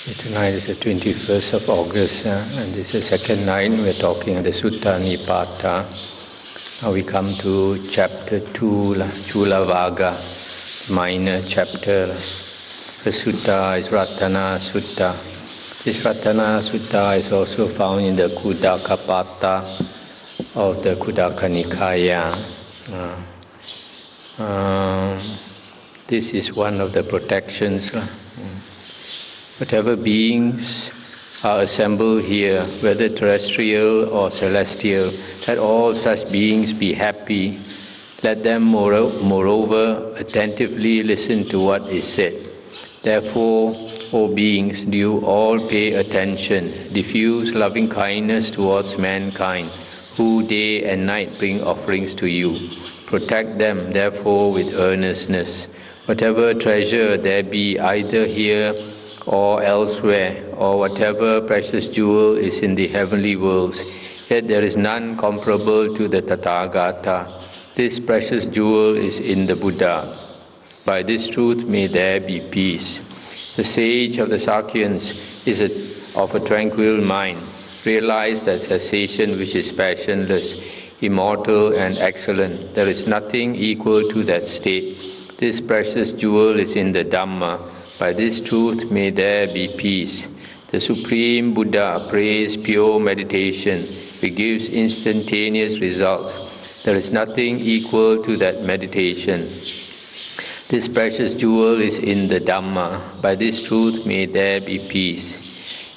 Tonight is the 21st of August, and this is the second night we're talking the Sutta Nipata. Now we come to chapter 2, Culavagga, minor chapter. The sutta is Ratana Sutta. This Ratana Sutta is also found in the Khuddaka Pata of the Khuddaka Nikaya. This is one of the protections. Whatever beings are assembled here, whether terrestrial or celestial, let all such beings be happy. Let them moreover attentively listen to what is said. Therefore, O beings, do you all pay attention, diffuse loving kindness towards mankind, who day and night bring offerings to you. Protect them, therefore, with earnestness. Whatever treasure there be either here or elsewhere, or whatever precious jewel is in the heavenly worlds, yet there is none comparable to the Tathagata. This precious jewel is in the Buddha. By this truth may there be peace. The sage of the Sakyans is of a tranquil mind. Realize that cessation which is passionless, immortal and excellent. There is nothing equal to that state. This precious jewel is in the Dhamma. By this truth may there be peace. The Supreme Buddha prays pure meditation, which gives instantaneous results. There is nothing equal to that meditation. This precious jewel is in the Dhamma. By this truth may there be peace.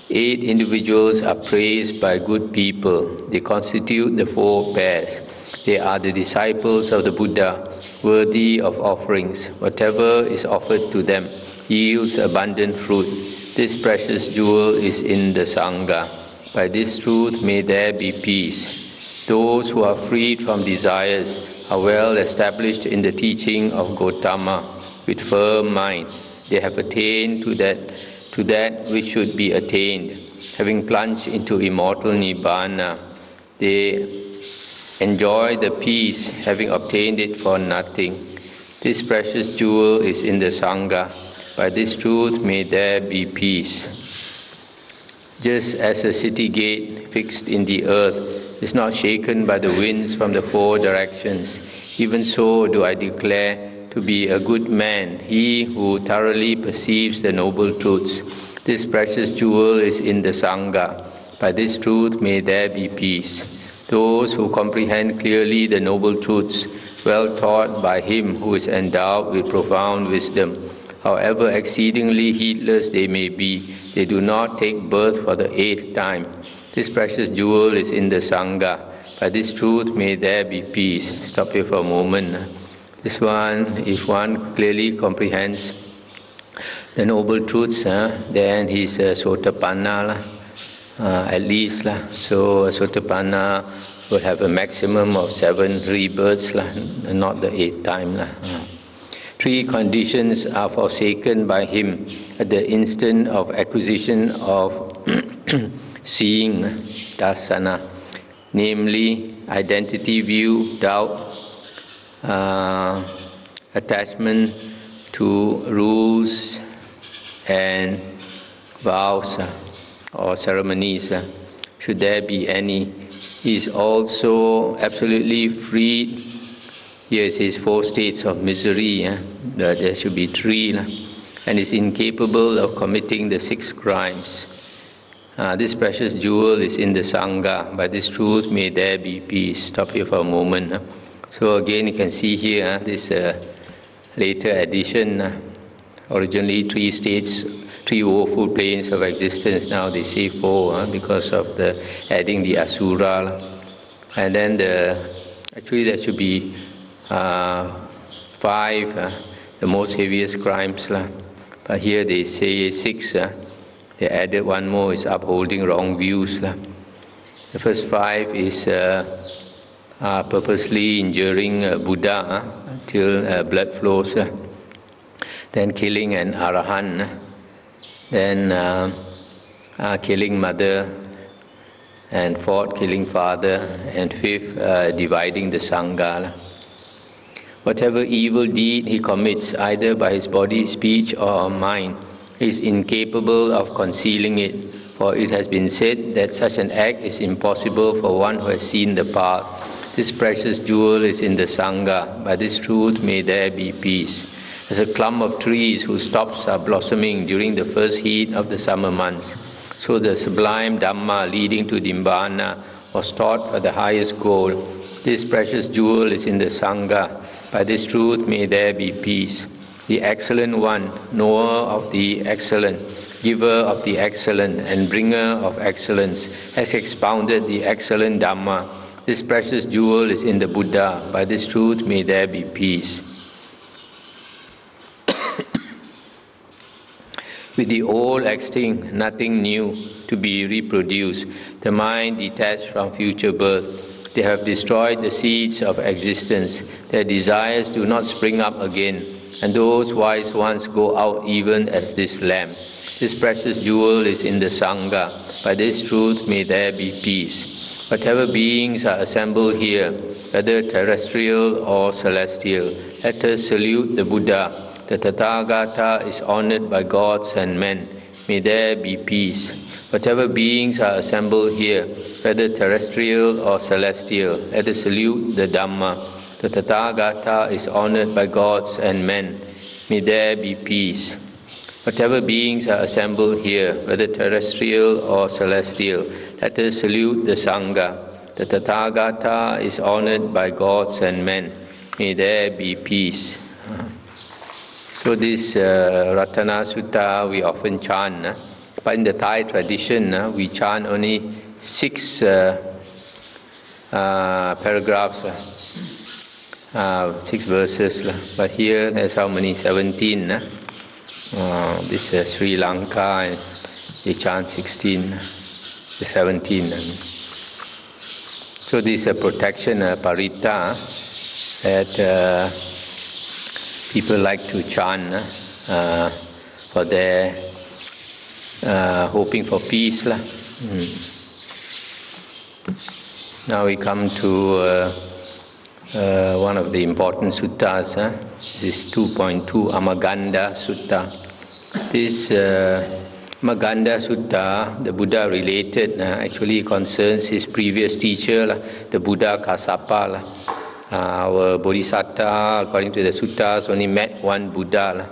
8 individuals are praised by good people. They constitute the 4 pairs. They are the disciples of the Buddha, worthy of offerings. Whatever is offered to them yields abundant fruit. This precious jewel is in the Sangha. By this truth may there be peace. Those who are freed from desires are well established in the teaching of Gotama with firm mind. They have attained to that which should be attained. Having plunged into immortal Nibbana, they enjoy the peace, having obtained it for nothing. This precious jewel is in the Sangha. By this truth may there be peace. Just as a city gate fixed in the earth is not shaken by the winds from the 4 directions, even so do I declare to be a good man he who thoroughly perceives the noble truths. This precious jewel is in the Sangha. By this truth may there be peace. Those who comprehend clearly the noble truths, well taught by him who is endowed with profound wisdom, however exceedingly heedless they may be, they do not take birth for the 8th time. This precious jewel is in the Sangha. By this truth may there be peace. Stop here for a moment. This one, if one clearly comprehends the noble truths, then he's a Sotapanna, at least. So a Sotapanna will have a maximum of 7 rebirths, not the 8th time. 3 conditions are forsaken by him at the instant of acquisition of seeing dasana, namely identity view, doubt, attachment to rules and vows or ceremonies, should there be any. He is also absolutely freed. Here it says 4 states of misery, there should be 3, and is incapable of committing the 6 crimes. This precious jewel is in the Sangha. By this truth may there be peace. Stop here for a moment. So again you can see here this later addition. Originally 3 states, 3 woeful planes of existence. Now they say 4 because of the adding the Asura. And then actually there should be 5, the most heaviest crimes. But here they say 6. They added 1 more, is upholding wrong views. The first 5 is purposely injuring Buddha till blood flows. Then killing an Arahant. Then killing mother. And 4th, killing father. And 5th, dividing the Sangha. Whatever evil deed he commits, either by his body, speech or mind, is incapable of concealing it, for it has been said that such an act is impossible for one who has seen the path. This precious jewel is in the Sangha. By this truth may there be peace. As a clump of trees whose tops are blossoming during the first heat of the summer months, so the sublime Dhamma leading to Nibbana was taught for the highest goal. This precious jewel is in the Sangha. By this truth may there be peace. The Excellent One, knower of the excellent, giver of the excellent, and bringer of excellence, has expounded the excellent Dhamma. This precious jewel is in the Buddha. By this truth may there be peace. With the old extinct, nothing new to be reproduced, the mind detached from future birth, they have destroyed the seeds of existence. Their desires do not spring up again, and those wise ones go out even as this lamp. This precious jewel is in the Sangha. By this truth may there be peace. Whatever beings are assembled here, whether terrestrial or celestial, let us salute the Buddha. The Tathagata is honored by gods and men. May there be peace. Whatever beings are assembled here, whether terrestrial or celestial, let us salute the Dhamma. The Tathagata is honored by gods and men. May there be peace. Whatever beings are assembled here, whether terrestrial or celestial, let us salute the Sangha. The Tathagata is honored by gods and men. May there be peace. So this Ratana Sutta we often chant, but in the Thai tradition we chant only 6 paragraphs, 6 verses. But here there's how many? 17. This is Sri Lanka, and they chant 16, 17. So this is a protection, parita, that people like to chant for their hoping for peace. Now we come to one of the important suttas, this 2.2 Amaganda Sutta. This Amaganda Sutta, the Buddha related, actually concerns his previous teacher, the Buddha Kassapa. Our Bodhisattva, according to the suttas, only met one Buddha,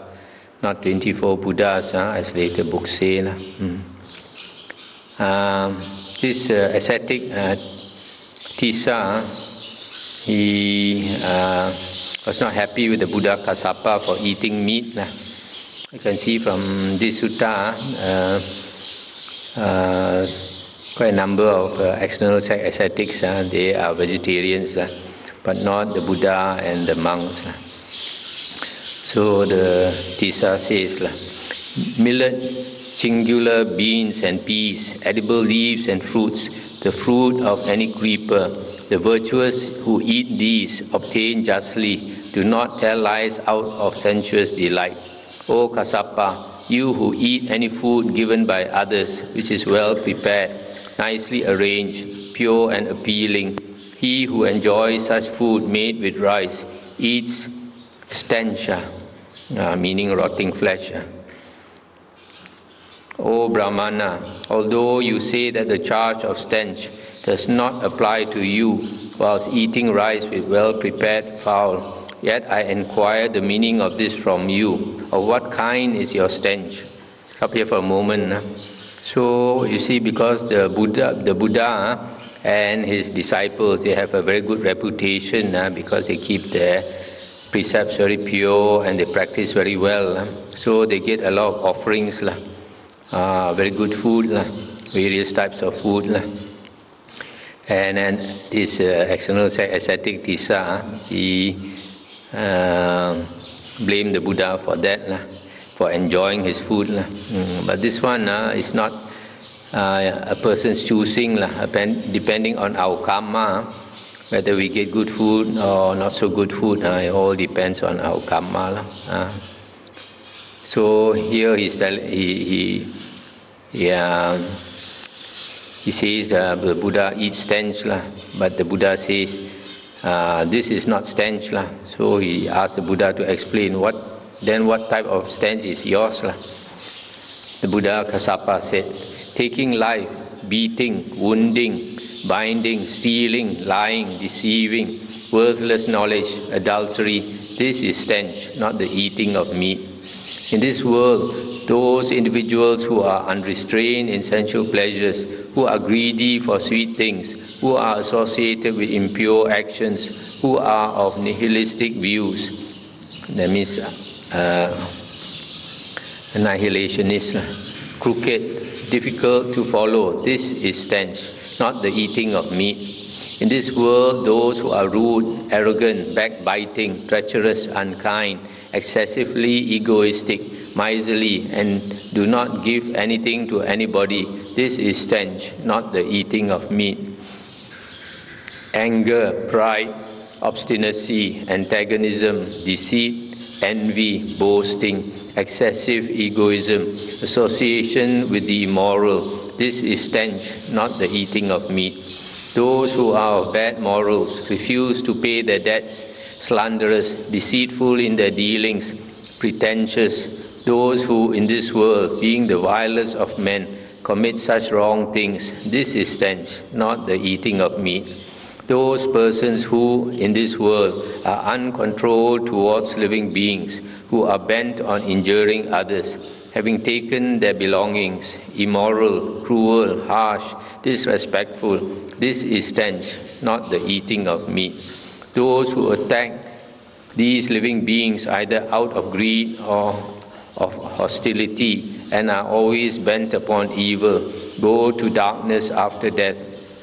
not 24 Buddhas, as later books say. This ascetic Tissa, he was not happy with the Buddha Kassapa for eating meat. You can see from this sutta, quite a number of external ascetics, they are vegetarians, but not the Buddha and the monks. So the Tissa says, millet, singular beans and peas, edible leaves and fruits, the fruit of any creeper, the virtuous who eat these obtain justly, do not tell lies out of sensuous delight. O Kassapa, you who eat any food given by others, which is well prepared, nicely arranged, pure and appealing, he who enjoys such food made with rice eats stench, meaning rotting flesh. O Brahmana, although you say that the charge of stench does not apply to you whilst eating rice with well-prepared fowl, yet I inquire the meaning of this from you. Of what kind is your stench? Up here for a moment. So you see, because the Buddha and his disciples, they have a very good reputation because they keep their precepts very pure and they practice very well. So they get a lot of offerings, very good food, various types of food. And then this external ascetic Tissa, he blamed the Buddha for that, for enjoying his food. But this one is not a person's choosing, depending on our karma, whether we get good food or not so good food. It all depends on our karma. So here he says the Buddha eats stench, but the Buddha says this is not stench. So he asked the Buddha to explain what type of stench is yours. The Buddha Kassapa said, taking life, beating, wounding, binding, stealing, lying, deceiving, worthless knowledge, adultery, this is stench, not the eating of meat. In this world, those individuals who are unrestrained in sensual pleasures, who are greedy for sweet things, who are associated with impure actions, who are of nihilistic views, that means annihilationist, crooked, difficult to follow, this is stench, not the eating of meat. In this world, those who are rude, arrogant, backbiting, treacherous, unkind, excessively egoistic, miserly, and do not give anything to anybody, this is stench, not the eating of meat. Anger, pride, obstinacy, antagonism, deceit, envy, boasting, excessive egoism, association with the immoral, this is stench, not the eating of meat. Those who are of bad morals, refuse to pay their debts, slanderous, deceitful in their dealings, pretentious, those who in this world, being the vilest of men, commit such wrong things, this is stench, not the eating of meat. Those persons who in this world are uncontrolled towards living beings, who are bent on injuring others, having taken their belongings, immoral, cruel, harsh, disrespectful, this is stench, not the eating of meat. Those who attack these living beings either out of greed or of hostility and are always bent upon evil, go to darkness after death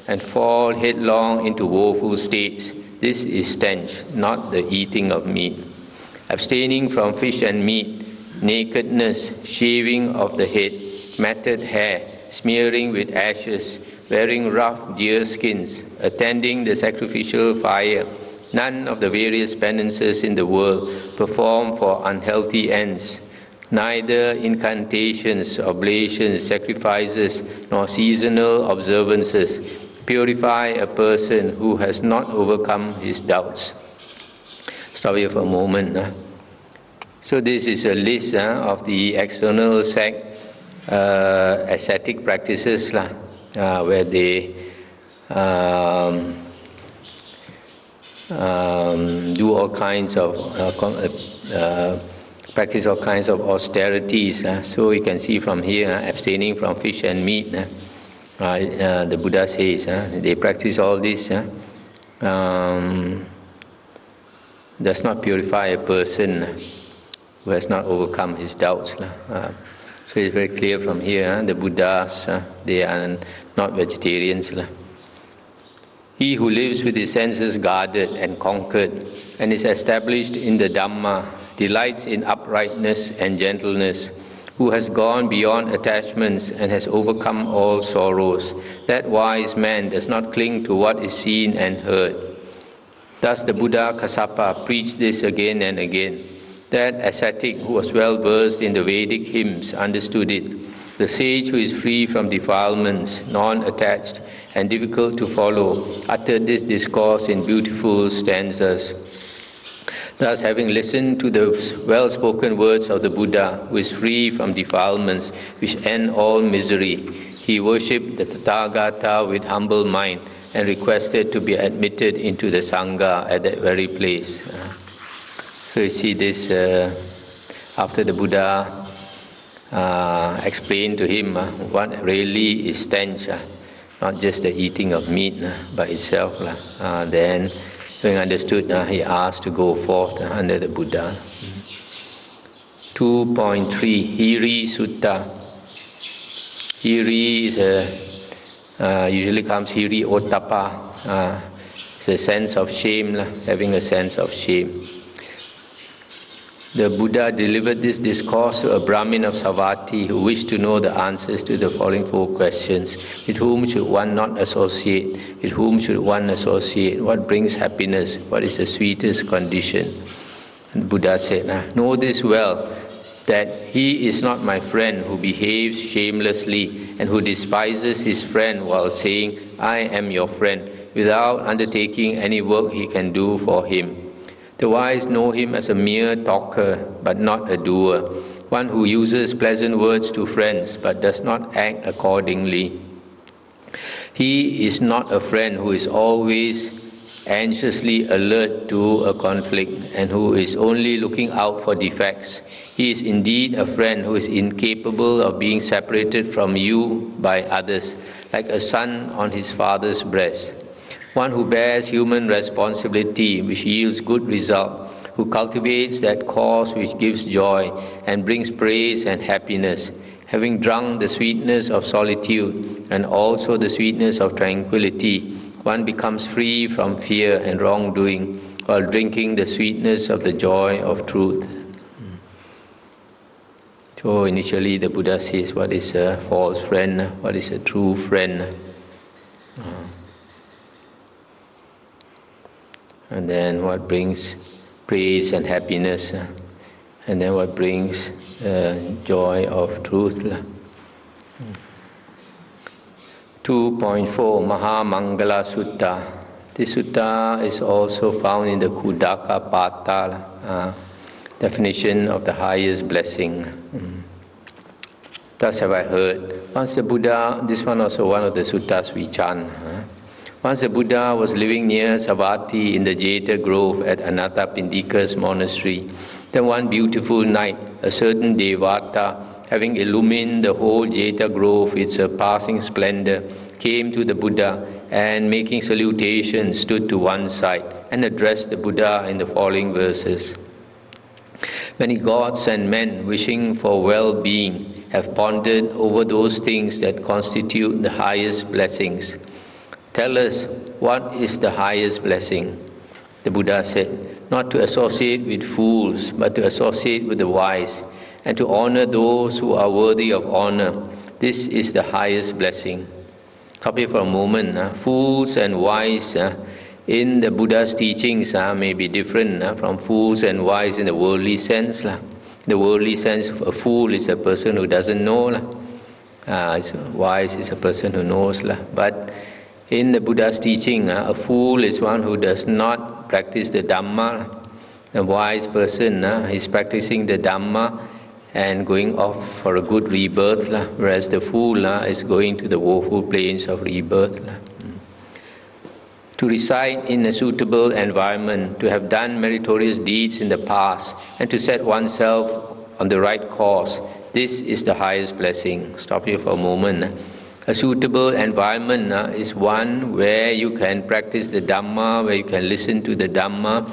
and fall headlong into woeful states. This is stench, not the eating of meat. Abstaining from fish and meat, nakedness, shaving of the head, matted hair, smearing with ashes, wearing rough deer skins, attending the sacrificial fire, none of the various penances in the world performed for unhealthy ends, neither incantations, oblations, sacrifices, nor seasonal observances purify a person who has not overcome his doubts. Stop here for a moment. So this is a list of the external sect ascetic practices where they do all kinds of practice all kinds of austerities. So you can see from here, abstaining from fish and meat. The Buddha says they practice all this. Does not purify a person who has not overcome his doubts. So it's very clear from here, the Buddhas, they are not vegetarians. He who lives with his senses guarded and conquered and is established in the Dhamma, delights in uprightness and gentleness, who has gone beyond attachments and has overcome all sorrows, that wise man does not cling to what is seen and heard. Thus the Buddha Kassapa preached this again and again. That ascetic who was well versed in the Vedic hymns understood it. The sage who is free from defilements, non-attached and difficult to follow, uttered this discourse in beautiful stanzas. Thus, having listened to the well-spoken words of the Buddha, who is free from defilements which end all misery, he worshipped the Tathagata with humble mind and requested to be admitted into the Sangha at that very place. So you see this, after the Buddha explained to him what really is stench, not just the eating of meat by itself. Then, having understood, he asked to go forth under the Buddha. 2.3 Hiri Sutta. Hiri is usually comes Hiri Ottappa. It's a sense of shame, having a sense of shame. The Buddha delivered this discourse to a Brahmin of Savatthi who wished to know the answers to the following 4 questions. With whom should one not associate? With whom should one associate? What brings happiness? What is the sweetest condition? And the Buddha said, know this well, that he is not my friend who behaves shamelessly and who despises his friend while saying, I am your friend, without undertaking any work he can do for him. The wise know him as a mere talker, but not a doer. one who uses pleasant words to friends but does not act accordingly. He is not a friend who is always anxiously alert to a conflict and who is only looking out for defects. He is indeed a friend who is incapable of being separated from you by others, like a son on his father's breast. One who bears human responsibility which yields good result, who cultivates that cause which gives joy and brings praise and happiness, having drunk the sweetness of solitude and also the sweetness of tranquility, one becomes free from fear and wrongdoing while drinking the sweetness of the joy of truth. So initially the Buddha says what is a false friend, what is a true friend. And then what brings praise and happiness, and then what brings joy of truth. 2.4 Mahamangala Sutta. This sutta is also found in the Khuddaka Pata, definition of the highest blessing. Thus have I heard. Once the Buddha, this one also one of the suttas we chant. Once the Buddha was living near Savatthi in the Jeta Grove at Anathapindika's monastery. Then one beautiful night, a certain Devata, having illumined the whole Jeta Grove with surpassing splendor, came to the Buddha and, making salutation, stood to one side and addressed the Buddha in the following verses. Many gods and men wishing for well-being have pondered over those things that constitute the highest blessings. Tell us, what is the highest blessing? The Buddha said, not to associate with fools, but to associate with the wise, and to honor those who are worthy of honor. This is the highest blessing. Stop here for a moment. Fools and wise in the Buddha's teachings may be different from fools and wise in the worldly sense. The worldly sense, a fool is a person who doesn't know. Wise is a person who knows. But in the Buddha's teaching, a fool is one who does not practice the Dhamma. A wise person is practicing the Dhamma and going off for a good rebirth, whereas the fool is going to the woeful plains of rebirth. To reside in a suitable environment, to have done meritorious deeds in the past, and to set oneself on the right course, this is the highest blessing. Stop here for a moment. A suitable environment is one where you can practice the Dhamma, where you can listen to the Dhamma,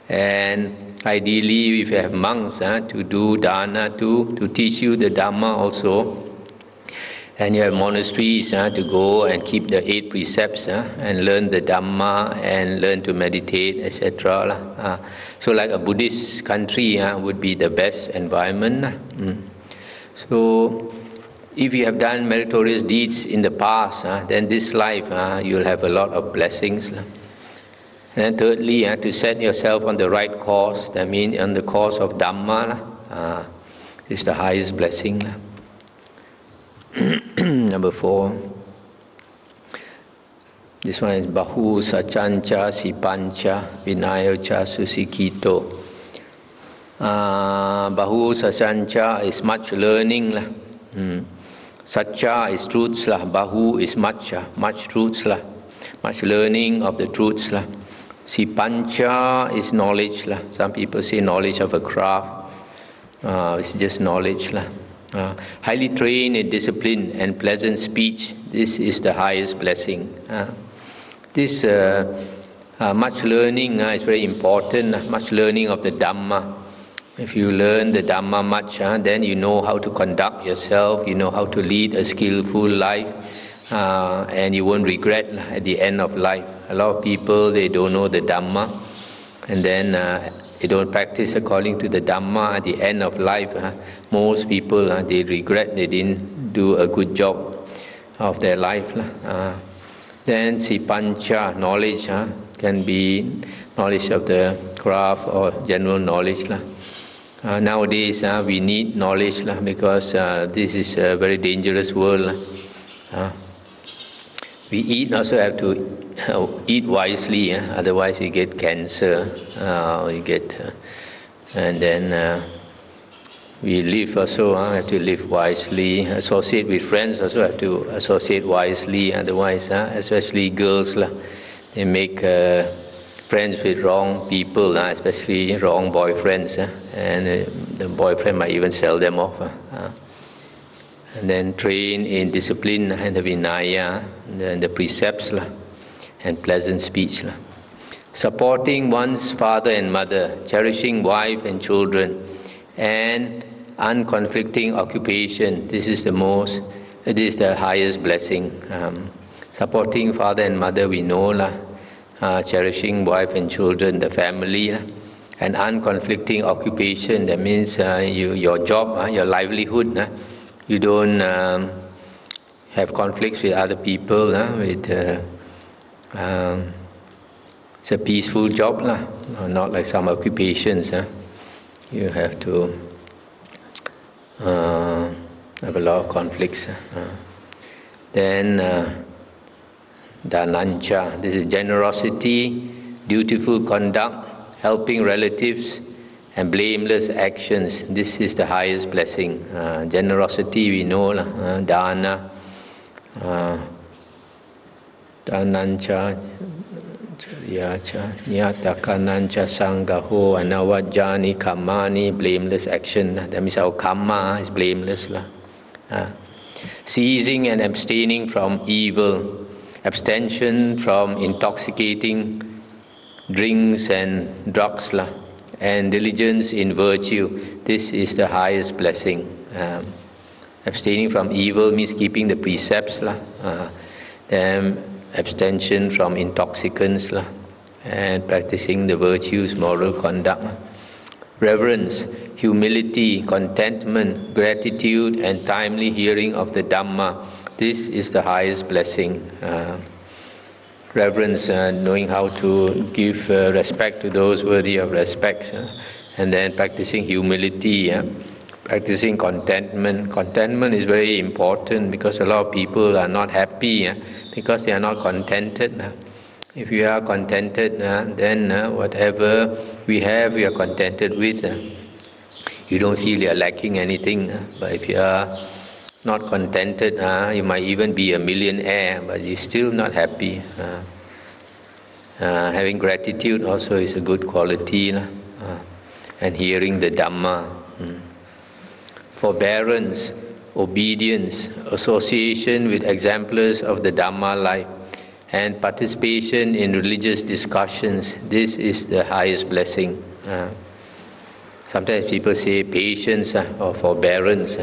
and ideally, if you have monks to do dana to teach you the Dhamma also, and you have monasteries to go and keep the 8 precepts and learn the Dhamma and learn to meditate, etc. So like a Buddhist country would be the best environment. So if you have done meritorious deeds in the past, then this life you'll have a lot of blessings. And thirdly, to set yourself on the right course, that means on the course of Dhamma, is the highest blessing. Number 4. This one is Bahu Sachancha Sipancha Vinayocha Susikito. Bahu Sachancha is much learning. Satcha is truths. Bahu is much truths. Much learning of the truths. Sipancha is knowledge. Some people say knowledge of a craft. It's just knowledge. Highly trained in discipline and pleasant speech. This is the highest blessing. This much learning is very important. Much learning of the Dhamma. If you learn the Dhamma much, then you know how to conduct yourself. You know how to lead a skillful life. And you won't regret at the end of life. A lot of people, they don't know the Dhamma, and then they don't practice according to the Dhamma. At the end of life, most people, they regret they didn't do a good job of their life. Then Sipancha, knowledge, can be knowledge of the craft or general knowledge. Nowadays, we need knowledge because this is a very dangerous world. We eat also have to eat wisely, otherwise you get cancer, and then we live also have to live wisely. Associate with friends also have to associate wisely. Otherwise, especially girls, they make friends with wrong people, especially wrong boyfriends, and the boyfriend might even sell them off. And then train in discipline and the Vinaya, and the precepts, and pleasant speech. Supporting one's father and mother, cherishing wife and children, and unconflicting occupation. This is the highest blessing. Supporting father and mother, we know, cherishing wife and children, the family, and unconflicting occupation. That means your job, your livelihood. You don't have conflicts with other people. It's a peaceful job, not like some occupations. You have to have a lot of conflicts. Then Dhanancha, this is generosity, dutiful conduct, helping relatives, and blameless actions. This is the highest blessing. Generosity, we know, dana, dhanancha, chariyacha, nyatakanancha, sanghaho, anavajjani, kammani, blameless action. That means our kamma is blameless. Ceasing and abstaining from evil, abstention from intoxicating drinks and drugs, and diligence in virtue. This is the highest blessing. Abstaining from evil means keeping the precepts, then abstention from intoxicants, and practicing the virtues, moral conduct. Reverence, humility, contentment, gratitude, and timely hearing of the Dhamma. This is the highest blessing. Reverence, knowing how to give respect to those worthy of respect, and then practicing humility, practicing contentment. Contentment is very important because a lot of people are not happy because they are not contented. If you are contented, then whatever we have, we are contented with. You don't feel you are lacking anything. But if you are not contented, you might even be a millionaire, but you're still not happy. Having gratitude also is a good quality, and hearing the Dhamma. Forbearance, obedience, association with exemplars of the Dhamma life, and participation in religious discussions. This is the highest blessing. Sometimes people say patience or forbearance.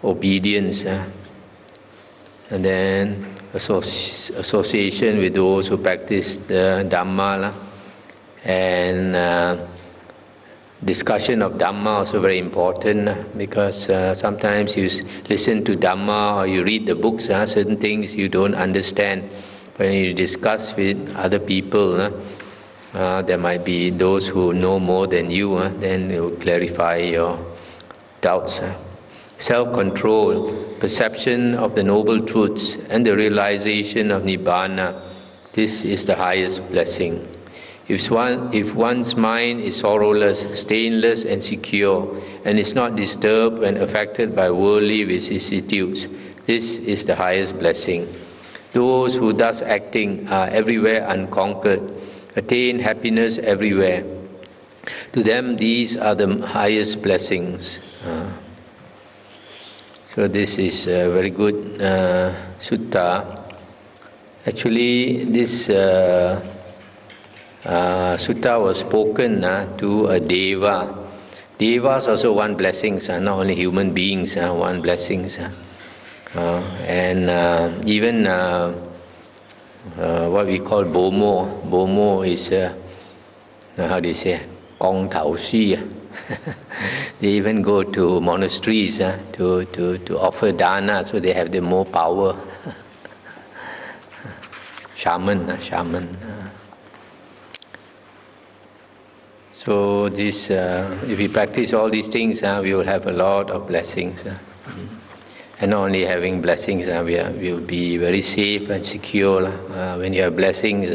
Obedience, and then association with those who practice the Dhamma, and discussion of Dhamma also very important, because sometimes you listen to Dhamma or you read the books, certain things you don't understand. When you discuss with other people, there might be those who know more than you, then it will clarify your doubts. Self-control, perception of the noble truths, and the realization of Nibbana. This is the highest blessing. If one's mind is sorrowless, stainless, and secure, and is not disturbed and affected by worldly vicissitudes, this is the highest blessing. Those who thus acting are everywhere unconquered, attain happiness everywhere. To them, these are the highest blessings. So this is a very good sutta. Actually, this sutta was spoken to a deva. Devas also want blessings, not only human beings want blessings. And even what we call bomo. Bomo is, how do you say, gong tao shi. They even go to monasteries to offer dana, so they have the more power. Shaman. So this, if we practice all these things, we will have a lot of blessings. And not only having blessings, we will be very safe and secure. When you have blessings,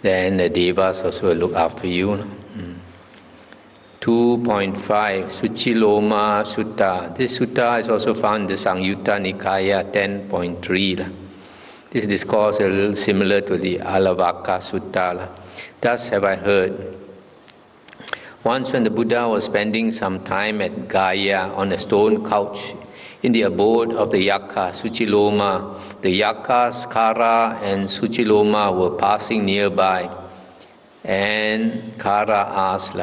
then the devas also will look after you. 2.5 Suchiloma Sutta. This sutta is also found in the Samyutta Nikaya 10.3. This discourse is a little similar to the Culavagga Sutta. Thus have I heard. Once when the Buddha was spending some time at Gaya on a stone couch in the abode of the Yakka, Suchiloma, the Yakkas, Kara and Suchiloma were passing nearby. And Kara asked,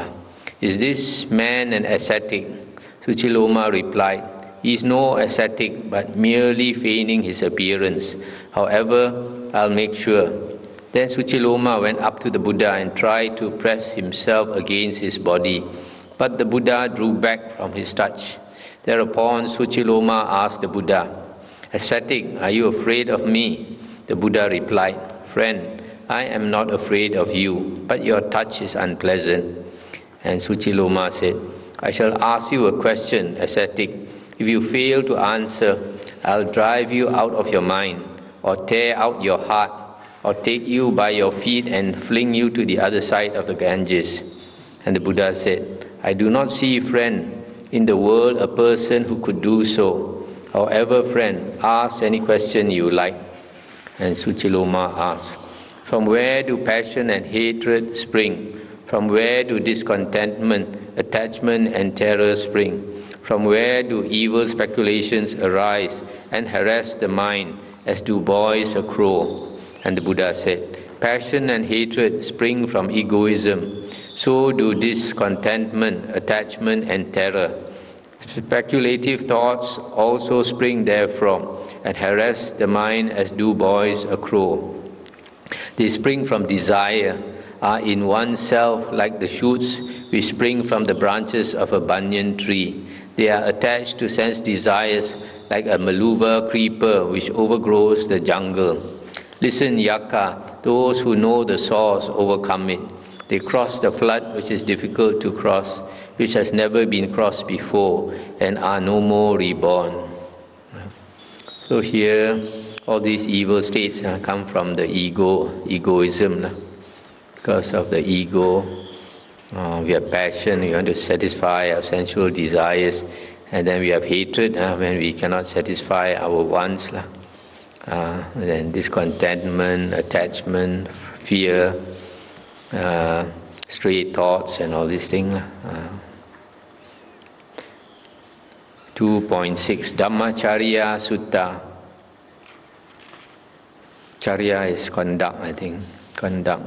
"Is this man an ascetic?" Suchiloma replied, "He is no ascetic, but merely feigning his appearance. However, I'll make sure." Then Suchiloma went up to the Buddha and tried to press himself against his body, but the Buddha drew back from his touch. Thereupon Suchiloma asked the Buddha, "Ascetic, are you afraid of me?" The Buddha replied, "Friend, I am not afraid of you, but your touch is unpleasant." And Suchiloma said, "I shall ask you a question, ascetic. If you fail to answer, I'll drive you out of your mind, or tear out your heart, or take you by your feet and fling you to the other side of the Ganges." And the Buddha said, "I do not see, friend, in the world a person who could do so. However, friend, ask any question you like." And Suchiloma asked, "From where do passion and hatred spring? From where do discontentment, attachment and terror spring? From where do evil speculations arise and harass the mind as do boys a crow?" And the Buddha said, "Passion and hatred spring from egoism. So do discontentment, attachment and terror. Speculative thoughts also spring therefrom and harass the mind as do boys a crow. They spring from desire, are in oneself like the shoots which spring from the branches of a banyan tree. They are attached to sense desires like a maluva creeper which overgrows the jungle. Listen, Yakka, those who know the source overcome it. They cross the flood which is difficult to cross, which has never been crossed before, and are no more reborn." So here, all these evil states come from the egoism. Because of the ego, we have passion, we want to satisfy our sensual desires, and then we have hatred when we cannot satisfy our wants. Then discontentment, attachment, fear, stray thoughts and all these things. 2.6 Dhammacharya Sutta. Charya is conduct, I think. Conduct.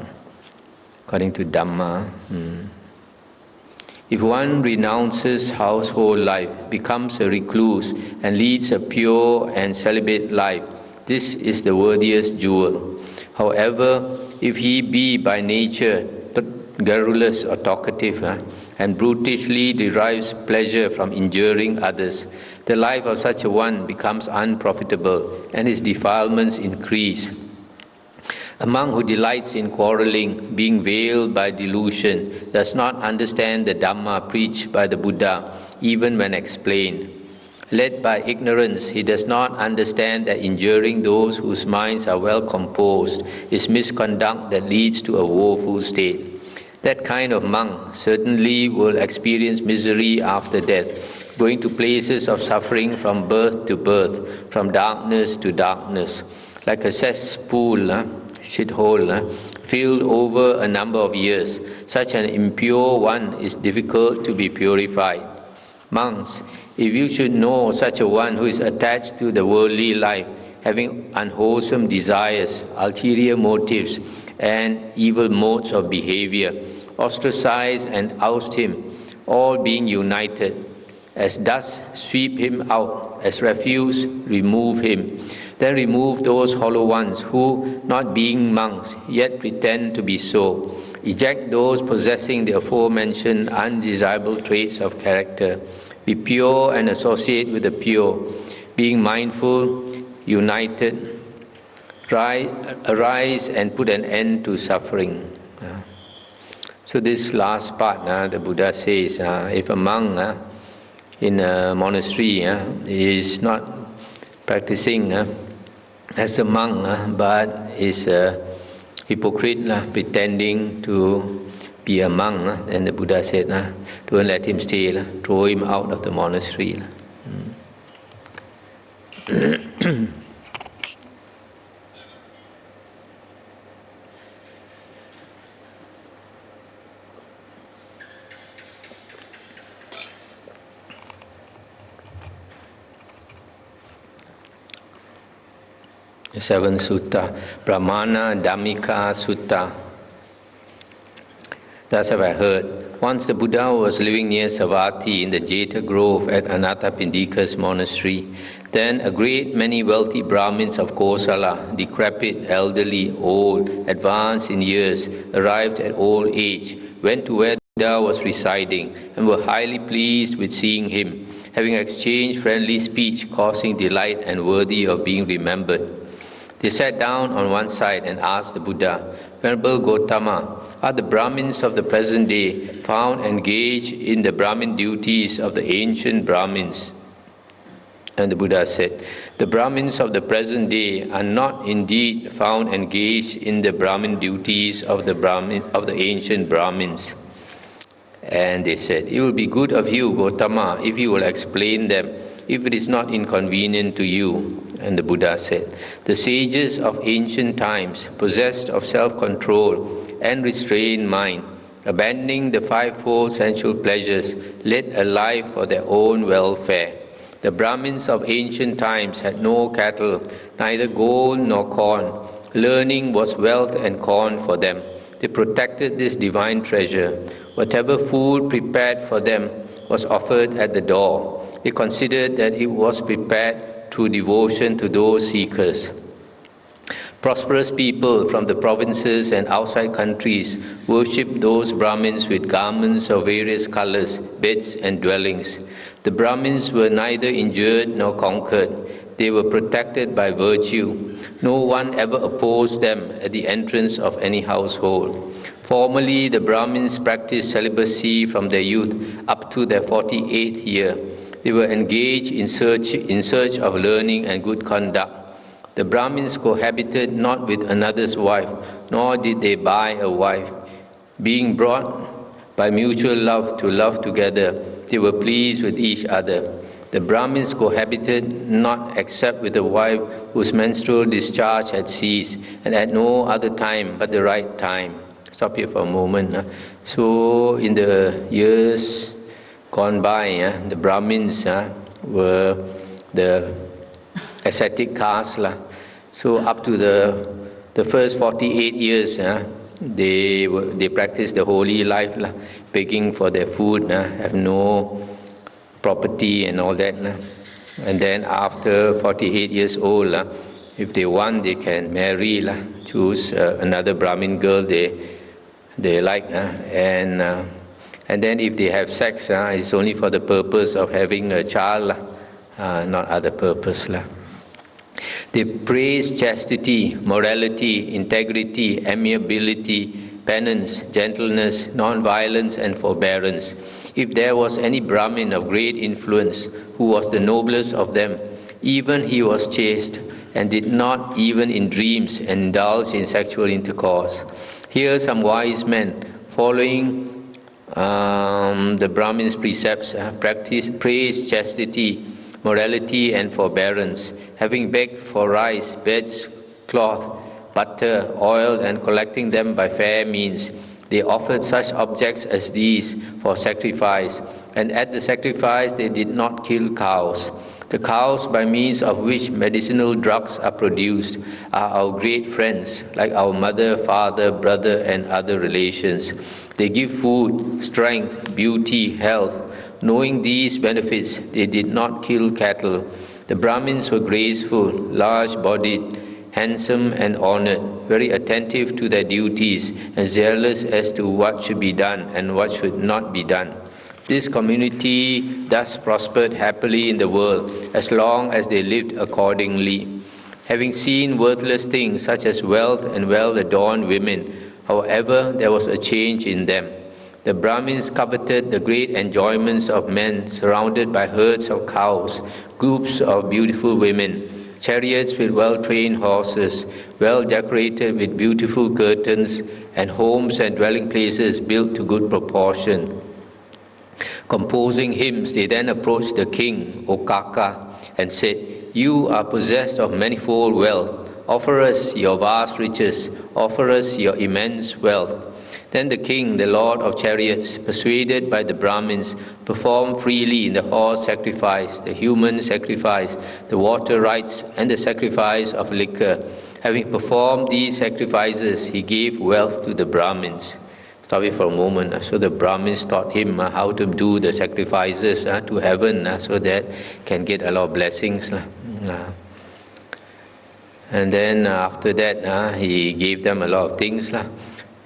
According to Dhamma. If one renounces household life, becomes a recluse, and leads a pure and celibate life, this is the worthiest jewel. However, if he be by nature garrulous or talkative, and brutishly derives pleasure from injuring others, the life of such a one becomes unprofitable, and his defilements increase. A monk who delights in quarreling, being veiled by delusion, does not understand the Dhamma preached by the Buddha, even when explained. Led by ignorance, he does not understand that injuring those whose minds are well composed is misconduct that leads to a woeful state. That kind of monk certainly will experience misery after death, going to places of suffering from birth to birth, from darkness to darkness, like a cesspool, shithole, filled over a number of years. Such an impure one is difficult to be purified. Monks, if you should know such a one who is attached to the worldly life, having unwholesome desires, ulterior motives, and evil modes of behavior, ostracize and oust him, all being united. As dust, sweep him out. As refuse, remove him. Then remove those hollow ones who, not being monks, yet pretend to be so. Eject those possessing the aforementioned undesirable traits of character. Be pure and associate with the pure. Being mindful, united, arise and put an end to suffering. So this last part, the Buddha says, if a monk in a monastery is not practicing as a monk, but is a hypocrite, pretending to be a monk, then the Buddha said, Don't let him stay, throw him out of the monastery. 7th Sutta, Brahmana Dhammika Sutta. Thus have I heard. Once the Buddha was living near Savatthi in the Jeta Grove at Anathapindika's monastery. Then a great many wealthy Brahmins of Kosala, decrepit, elderly, old, advanced in years, arrived at old age, went to where the Buddha was residing, and were highly pleased with seeing him, having exchanged friendly speech, causing delight and worthy of being remembered. They sat down on one side and asked the Buddha, Venerable Gotama, are the Brahmins of the present day found engaged in the Brahmin duties of the ancient Brahmins? And the Buddha said, the Brahmins of the present day are not indeed found engaged in the Brahmin duties of the ancient Brahmins. And they said, it will be good of you, Gotama, if you will explain them, if it is not inconvenient to you. And the Buddha said, the sages of ancient times, possessed of self-control and restrained mind, abandoning the fivefold sensual pleasures, led a life for their own welfare. The Brahmins of ancient times had no cattle, neither gold nor corn. Learning was wealth and corn for them. They protected this divine treasure. Whatever food prepared for them was offered at the door. They considered that it was prepared through devotion to those seekers. Prosperous people from the provinces and outside countries worshipped those Brahmins with garments of various colors, beds and dwellings. The Brahmins were neither injured nor conquered. They were protected by virtue. No one ever opposed them at the entrance of any household. Formerly, the Brahmins practiced celibacy from their youth up to their 48th year. They were engaged in search of learning and good conduct. The Brahmins cohabited not with another's wife, nor did they buy a wife. Being brought by mutual love to love together, they were pleased with each other. The Brahmins cohabited not except with a wife whose menstrual discharge had ceased, and at no other time but the right time. Stop here for a moment. So in the years gone by, the Brahmins were the ascetic caste. So up to the first 48 years, they practiced the holy life, begging for their food, have no property and all that. And then after 48 years old, if they want, they can marry, choose another Brahmin girl they like, and then if they have sex, it's only for the purpose of having a child, not other purpose. They praise chastity, morality, integrity, amiability, penance, gentleness, non-violence and forbearance. If there was any Brahmin of great influence who was the noblest of them, even he was chaste and did not even in dreams indulge in sexual intercourse. Here some wise men, following the Brahmin's precepts, praise chastity, morality and forbearance, having begged for rice, beds, cloth, butter, oil, and collecting them by fair means. They offered such objects as these for sacrifice, and at the sacrifice they did not kill cows. The cows by means of which medicinal drugs are produced are our great friends, like our mother, father, brother, and other relations. They give food, strength, beauty, health. Knowing these benefits, they did not kill cattle. The Brahmins were graceful, large-bodied, handsome and honored, very attentive to their duties and zealous as to what should be done and what should not be done. This community thus prospered happily in the world as long as they lived accordingly. Having seen worthless things such as wealth and well-adorned women, however, there was a change in them. The Brahmins coveted the great enjoyments of men surrounded by herds of cows, groups of beautiful women, chariots with well-trained horses, well-decorated with beautiful curtains, and homes and dwelling places built to good proportion. Composing hymns, they then approached the king, Khuddaka, and said, "You are possessed of manifold wealth. Offer us your vast riches. Offer us your immense wealth." Then the king, the lord of chariots, persuaded by the Brahmins, performed freely in the horse sacrifice, the human sacrifice, the water rites, and the sacrifice of liquor. Having performed these sacrifices, he gave wealth to the Brahmins. Stop it for a moment. So the Brahmins taught him how to do the sacrifices to heaven so that can get a lot of blessings. And then after that, he gave them a lot of things.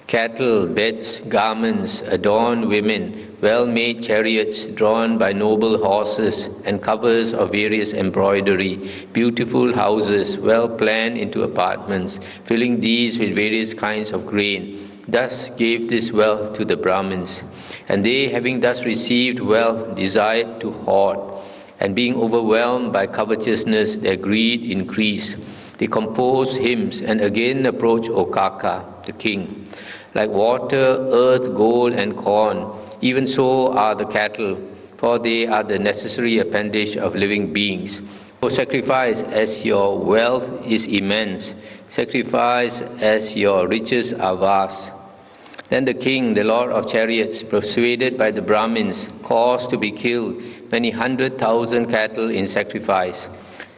Cattle, beds, garments, adorned women, well-made chariots drawn by noble horses, and covers of various embroidery, beautiful houses, well planned into apartments, filling these with various kinds of grain. Thus gave this wealth to the Brahmins. And they, having thus received wealth, desired to hoard. And being overwhelmed by covetousness, their greed increased. They composed hymns and again approached Khuddaka, the king. Like water, earth, gold, and corn, even so are the cattle, for they are the necessary appendage of living beings. O sacrifice as your wealth is immense, sacrifice as your riches are vast. Then the king, the lord of chariots, persuaded by the Brahmins, caused to be killed many 100,000 cattle in sacrifice.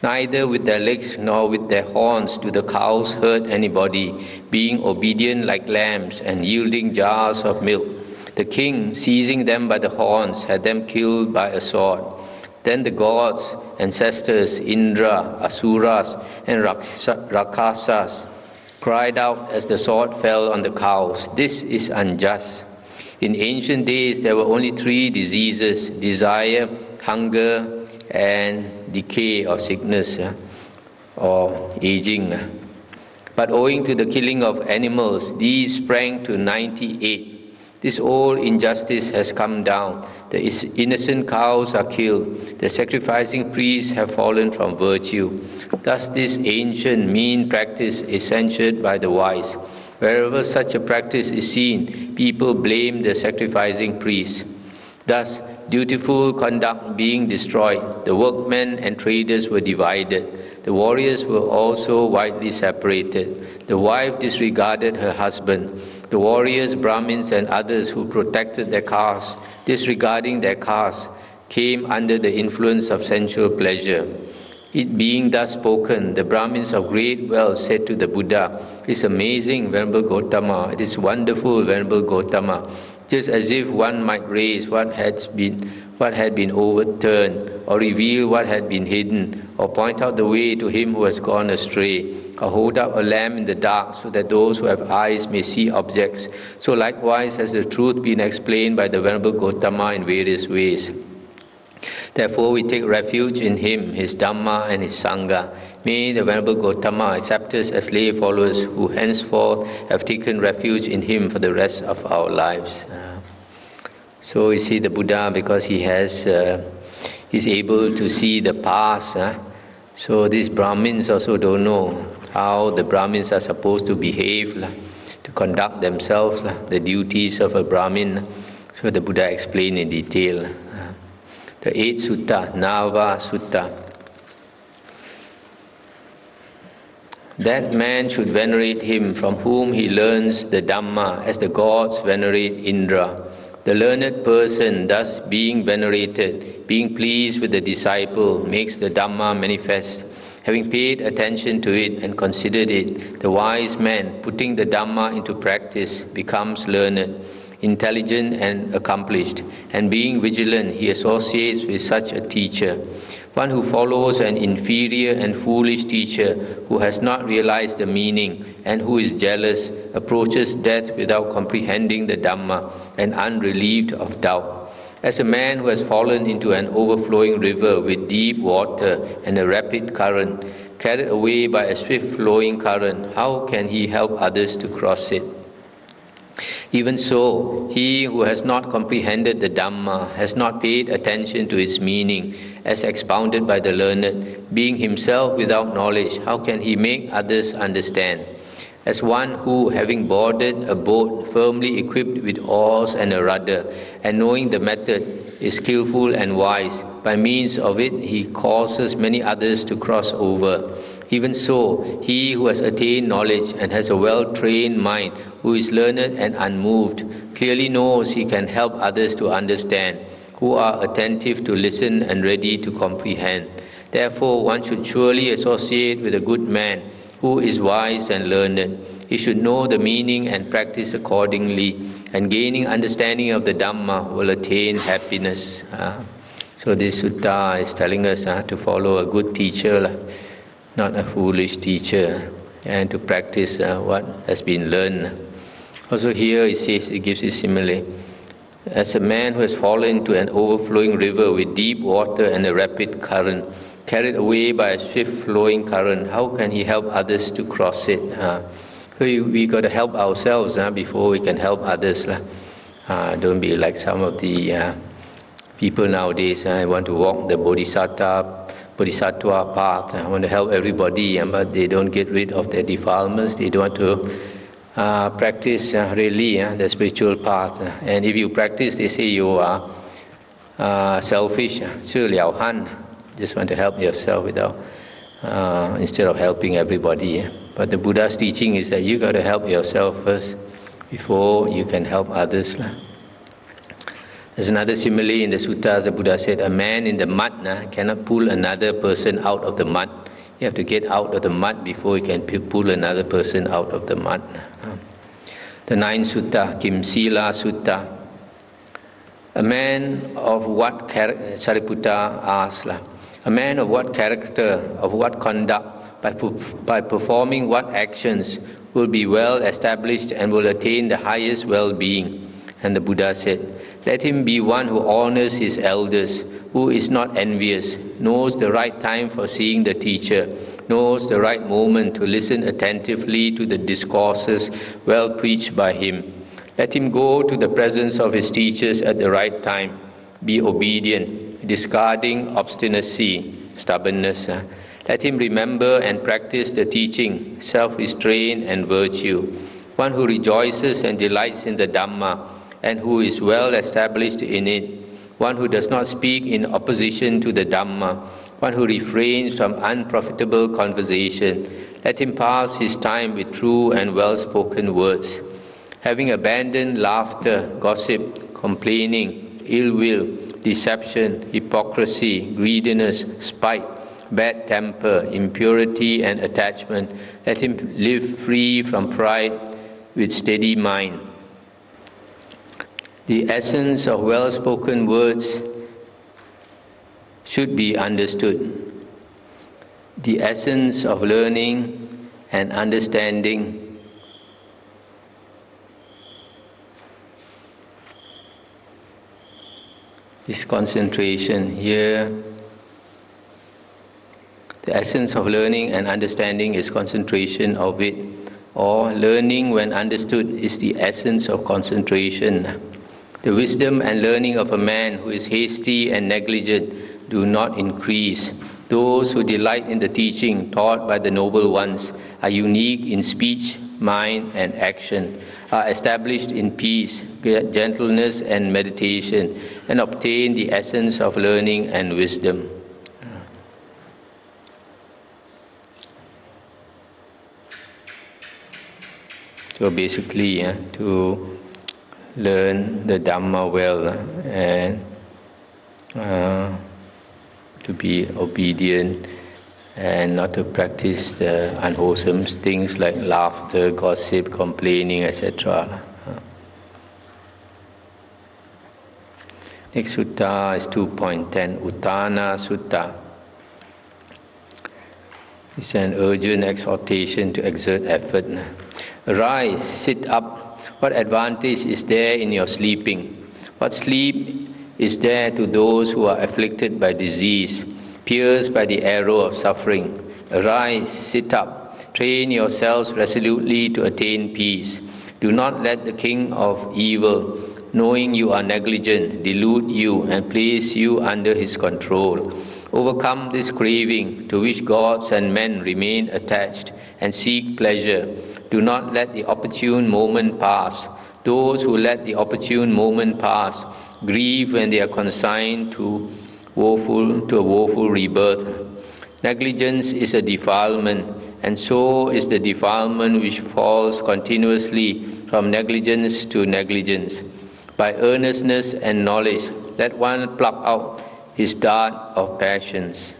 Neither with their legs nor with their horns do the cows hurt anybody, being obedient like lambs and yielding jars of milk. The king, seizing them by the horns, had them killed by a sword. Then the gods, ancestors, Indra, Asuras, and Rakshasas, cried out as the sword fell on the cows, "This is unjust." In ancient days there were only 3 diseases: desire, hunger, and decay or sickness or aging. But owing to the killing of animals, these sprang to 98. This old injustice has come down. The innocent cows are killed. The sacrificing priests have fallen from virtue. Thus this ancient mean practice is censured by the wise. Wherever such a practice is seen, people blame the sacrificing priests. Thus, dutiful conduct being destroyed, the workmen and traders were divided. The warriors were also widely separated. The wife disregarded her husband. The warriors, Brahmins, and others who protected their caste, disregarding their caste, came under the influence of sensual pleasure. It being thus spoken, the Brahmins of great wealth said to the Buddha, "It's amazing, Venerable Gotama. It is wonderful, Venerable Gotama." Just as if one might raise what had been overturned, or reveal what had been hidden, or point out the way to him who has gone astray, or hold up a lamp in the dark so that those who have eyes may see objects. So likewise has the truth been explained by the Venerable Gotama in various ways. Therefore we take refuge in him, his Dhamma and his Sangha. May the Venerable Gotama accept us as lay followers who henceforth have taken refuge in him for the rest of our lives. So you see the Buddha, because he is able to see the past. So these Brahmins also don't know how the Brahmins are supposed to behave, to conduct themselves, the duties of a Brahmin. So the Buddha explained in detail. The 8th Sutta, Nava Sutta. That man should venerate him from whom he learns the Dhamma, as the gods venerate Indra. The learned person, thus being venerated, being pleased with the disciple, makes the Dhamma manifest. Having paid attention to it and considered it, the wise man, putting the Dhamma into practice, becomes learned, intelligent and accomplished, and being vigilant, he associates with such a teacher. One who follows an inferior and foolish teacher who has not realized the meaning and who is jealous approaches death without comprehending the Dhamma and unrelieved of doubt. As a man who has fallen into an overflowing river with deep water and a rapid current, carried away by a swift-flowing current, how can he help others to cross it? Even so, he who has not comprehended the Dhamma, has not paid attention to its meaning, as expounded by the learned, being himself without knowledge, how can he make others understand? As one who, having boarded a boat firmly equipped with oars and a rudder, and knowing the method, is skillful and wise. By means of it, he causes many others to cross over. Even so, he who has attained knowledge and has a well-trained mind, who is learned and unmoved, clearly knows he can help others to understand, who are attentive to listen and ready to comprehend. Therefore, one should surely associate with a good man who is wise and learned. He should know the meaning and practice accordingly, and gaining understanding of the Dhamma will attain happiness. So this sutta is telling us to follow a good teacher, not a foolish teacher, and to practice what has been learned. Also here it says, it gives a simile. As a man who has fallen into an overflowing river with deep water and a rapid current, carried away by a swift flowing current, how can he help others to cross it? So we got to help ourselves before we can help others. Don't be like some of the people nowadays. I want to walk the Bodhisattva path. I want to help everybody, but they don't get rid of their defilements. They don't want to practice really the spiritual path. And if you practice, they say you are selfish. Just want to help yourself without instead of helping everybody. But the Buddha's teaching is that you got to help yourself first before you can help others. There's another simile in the suttas. The Buddha said, a man in the mud cannot pull another person out of the mud. You have to get out of the mud before you can pull another person out of the mud. The ninth sutta, Kim Sila Sutta. A man of what character, Sariputta asks, a man of what character, of what conduct, by performing what actions will be well established and will attain the highest well-being. And the Buddha said, let him be one who honors his elders, who is not envious, knows the right time for seeing the teacher, knows the right moment to listen attentively to the discourses well preached by him. Let him go to the presence of his teachers at the right time, be obedient, discarding obstinacy, stubbornness. Let him remember and practice the teaching, self-restraint and virtue. One who rejoices and delights in the Dhamma and who is well established in it. One who does not speak in opposition to the Dhamma. One who refrains from unprofitable conversation. Let him pass his time with true and well-spoken words. Having abandoned laughter, gossip, complaining, ill will, deception, hypocrisy, greediness, spite, bad temper, impurity and attachment, let him live free from pride with steady mind. The essence of well-spoken words should be understood. The essence of learning and understanding is concentration. Here, the essence of learning and understanding is concentration of it, or learning when understood is the essence of concentration. The wisdom and learning of a man who is hasty and negligent do not increase. Those who delight in the teaching taught by the noble ones are unique in speech, mind and action, are established in peace, gentleness and meditation, and obtain the essence of learning and wisdom. So basically, to learn the Dhamma well and to be obedient and not to practice the unwholesome things like laughter, gossip, complaining, etc. Next sutta is 2.10, Uttana Sutta. It's an urgent exhortation to exert effort. Arise, sit up. What advantage is there in your sleeping? What sleep is there to those who are afflicted by disease, pierced by the arrow of suffering? Arise, sit up. Train yourselves resolutely to attain peace. Do not let the king of evil, knowing you are negligent, delude you and place you under his control. Overcome this craving to which gods and men remain attached and seek pleasure. Do not let the opportune moment pass. Those who let the opportune moment pass grieve when they are consigned to a woeful rebirth. Negligence is a defilement, and so is the defilement which falls continuously from negligence to negligence. By earnestness and knowledge, let one pluck out his dart of passions.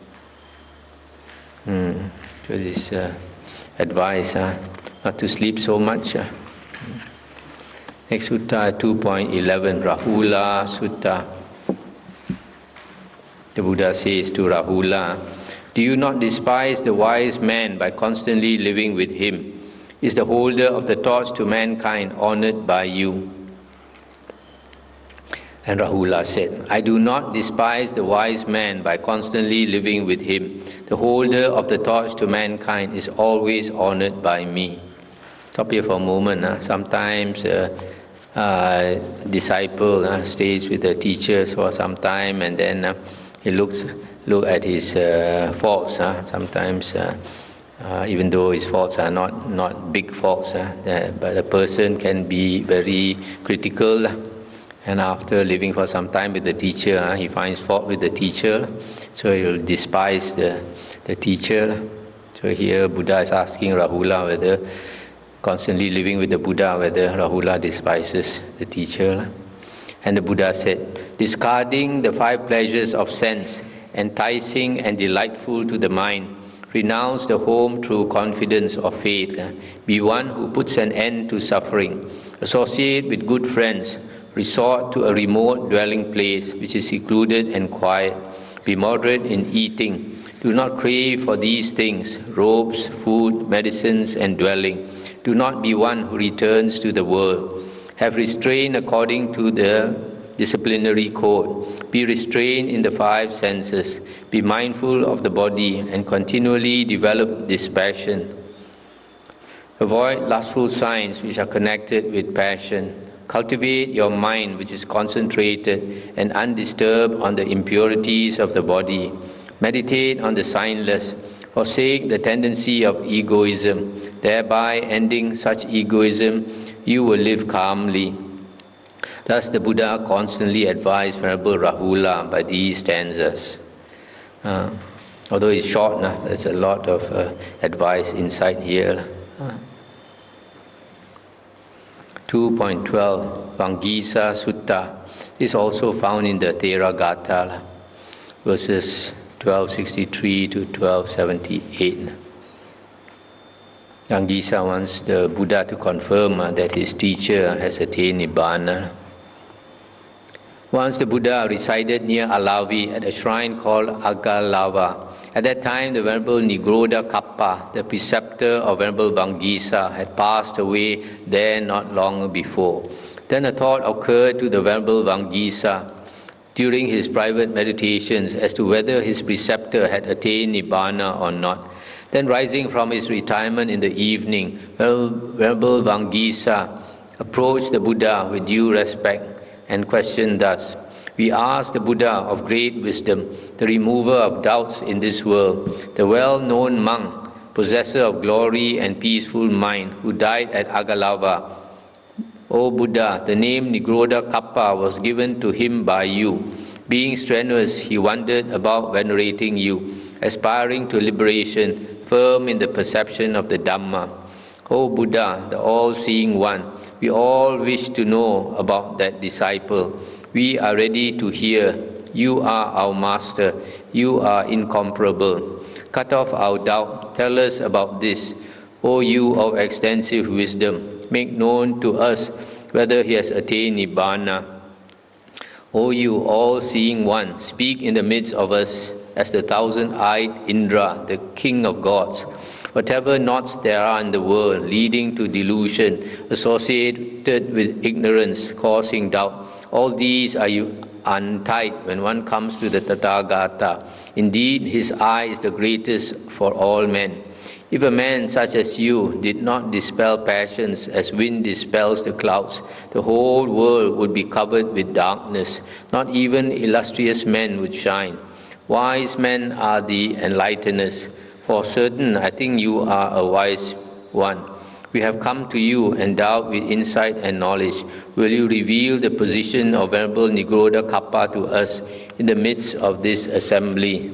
So this advice, not to sleep so much. Next sutta, 2.11, Rahula Sutta. The Buddha says to Rahula, do you not despise the wise man by constantly living with him? Is the holder of the torch to mankind honored by you? And Rahula said, I do not despise the wise man by constantly living with him. The holder of the torch to mankind is always honored by me. Stop here for a moment. Sometimes disciple stays with the teachers for some time, and then he look at his faults. Sometimes, even though his faults are not big faults, but a person can be very critical. And after living for some time with the teacher, he finds fault with the teacher, so he will despise the teacher. So here Buddha is asking Rahula whether, constantly living with the Buddha, whether Rahula despises the teacher. And the Buddha said, discarding the 5 pleasures of sense, enticing and delightful to the mind, renounce the home through confidence of faith. Be one who puts an end to suffering. Associate with good friends. Resort to a remote dwelling place which is secluded and quiet. Be moderate in eating. Do not crave for these things, robes, food, medicines, and dwelling. Do not be one who returns to the world. Have restraint according to the disciplinary code. Be restrained in the 5 senses. Be mindful of the body and continually develop dispassion. Avoid lustful signs which are connected with passion. Cultivate your mind which is concentrated and undisturbed on the impurities of the body. Meditate on the signless. Forsake the tendency of egoism. Thereby ending such egoism, you will live calmly. Thus the Buddha constantly advised Venerable Rahula by these stanzas. Although it's short, there's a lot of advice inside here. 2.12 Vangisa Sutta is also found in the Theragatha, verses 1263 to 1278. Vangisa wants the Buddha to confirm that his teacher has attained Nibbana. Once the Buddha resided near Alavi at a shrine called Agalava. At that time, the Venerable Nigrodha, the preceptor of Venerable Vangisa, had passed away there not long before. Then a thought occurred to the Venerable Vangisa during his private meditations as to whether his preceptor had attained Nibbana or not. Then rising from his retirement in the evening, Venerable Vangisa approached the Buddha with due respect and questioned thus, we ask the Buddha of great wisdom, the remover of doubts in this world, the well-known monk, possessor of glory and peaceful mind, who died at Agalava. O Buddha, the name Nigrodha Kappa was given to him by you. Being strenuous, he wandered about venerating you, aspiring to liberation, firm in the perception of the Dhamma. O Buddha, the all-seeing one, we all wish to know about that disciple. We are ready to hear. You are our master. You are incomparable. Cut off our doubt. Tell us about this. O you of extensive wisdom, make known to us whether he has attained Nibbana. O you all-seeing one, speak in the midst of us as the 1,000-eyed Indra, the king of gods. Whatever knots there are in the world leading to delusion, associated with ignorance, causing doubt, all these are untied when one comes to the Tathagata. Indeed, his eye is the greatest for all men. If a man such as you did not dispel passions as wind dispels the clouds, the whole world would be covered with darkness. Not even illustrious men would shine. Wise men are the enlighteners. For certain, I think you are a wise one. We have come to you endowed with insight and knowledge. will you reveal the position of Venerable Nigoda Kappa to us in the midst of this assembly?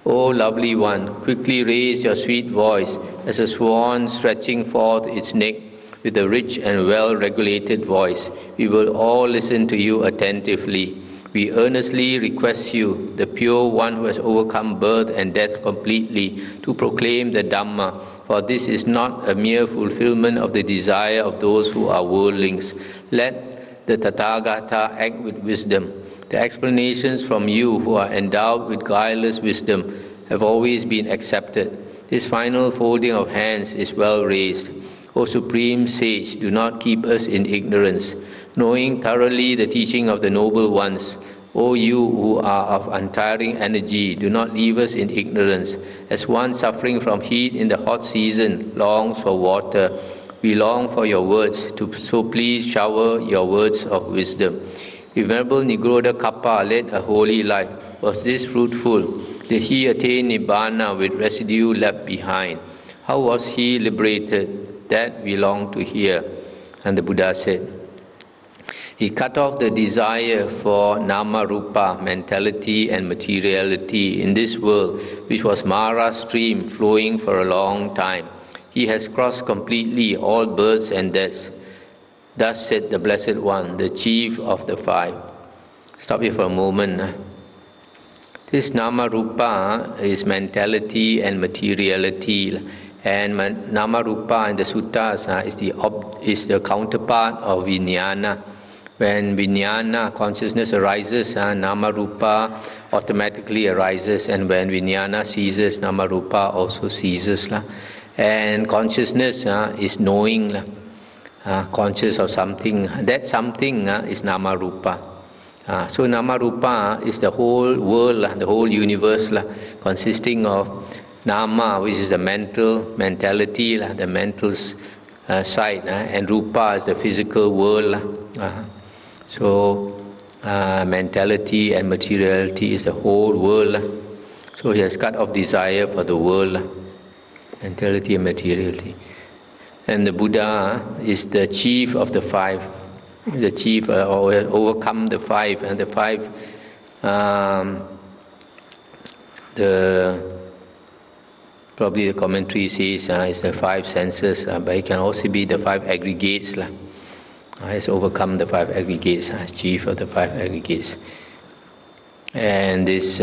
O lovely one, quickly raise your sweet voice as a swan stretching forth its neck with a rich and well-regulated voice. We will all listen to you attentively. We earnestly request you, the pure one who has overcome birth and death completely, to proclaim the Dhamma, for this is not a mere fulfillment of the desire of those who are worldlings. Let the Tathagata act with wisdom. The explanations from you who are endowed with guileless wisdom have always been accepted. This final folding of hands is well raised. O Supreme Sage, do not keep us in ignorance. Knowing thoroughly the teaching of the Noble Ones, O you who are of untiring energy, do not leave us in ignorance. As one suffering from heat in the hot season longs for water, we long for your words, so please shower your words of wisdom. If Venerable Nigoda Kappa led a holy life, was this fruitful? Did he attain Nibbana with residue left behind? How was he liberated? That we long to hear. And the Buddha said, he cut off the desire for nama rupa, mentality and materiality in this world, which was Mara's stream flowing for a long time. He has crossed completely all births and deaths. Thus said the Blessed One, the chief of the five. Stop here for a moment. This nama rupa is mentality and materiality. And nama rupa in the suttas is the counterpart of vijnana. When vijnana, consciousness arises, nama rupa automatically arises, and when vijnana ceases, nama rupa also ceases. And consciousness is knowing, conscious of something. That something is nama rupa. So nama rupa is the whole world, the whole universe, consisting of nama, which is the mentality, the mental side, and rupa is the physical world. So mentality and materiality is the whole world. So he has cut off desire for the world, mentality and materiality. And the Buddha is the chief of the five, the chief overcome the five, and the five, probably the commentary says it's the five senses, but it can also be the five aggregates. Has overcome the five aggregates, chief of the five aggregates. And this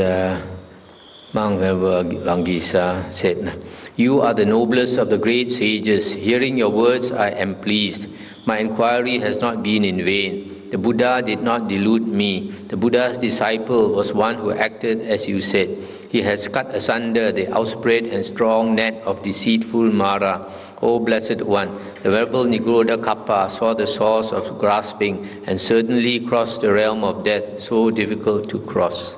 monk Vangisa said, you are the noblest of the great sages. Hearing your words, I am pleased. My inquiry has not been in vain. The Buddha did not delude me. The Buddha's disciple was one who acted as you said. He has cut asunder the outspread and strong net of deceitful Mara. O Blessed One, the Venerable Nigoda Kappa saw the source of grasping and certainly crossed the realm of death, so difficult to cross.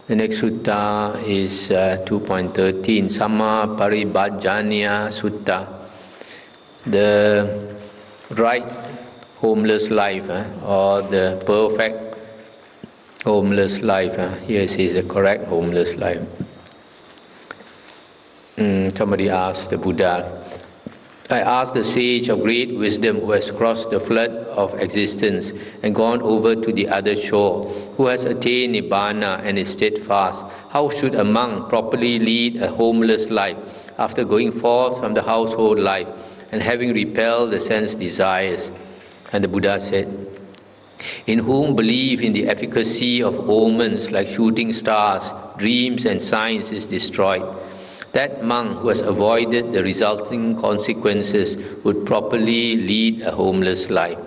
The next sutta is 2.13, Samma Paribhajanya Sutta. The right homeless life, or the perfect homeless life. Here it says the correct homeless life. Somebody asked the Buddha, I asked the sage of great wisdom who has crossed the flood of existence and gone over to the other shore, who has attained Nibbana and is steadfast, how should a monk properly lead a homeless life after going forth from the household life and having repelled the sense desires? And the Buddha said, in whom belief in the efficacy of omens like shooting stars, dreams and signs is destroyed, that monk who has avoided the resulting consequences would properly lead a homeless life.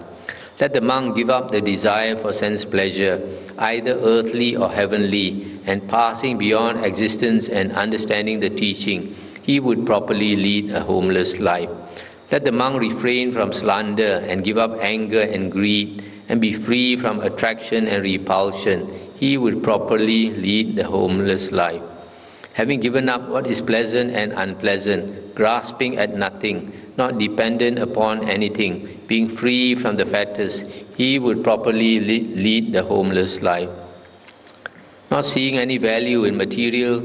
Let the monk give up the desire for sense pleasure, either earthly or heavenly, and passing beyond existence and understanding the teaching, he would properly lead a homeless life. Let the monk refrain from slander and give up anger and greed, and be free from attraction and repulsion, he would properly lead the homeless life. Having given up what is pleasant and unpleasant, grasping at nothing, not dependent upon anything, being free from the fetters, he would properly lead the homeless life. Not seeing any value in material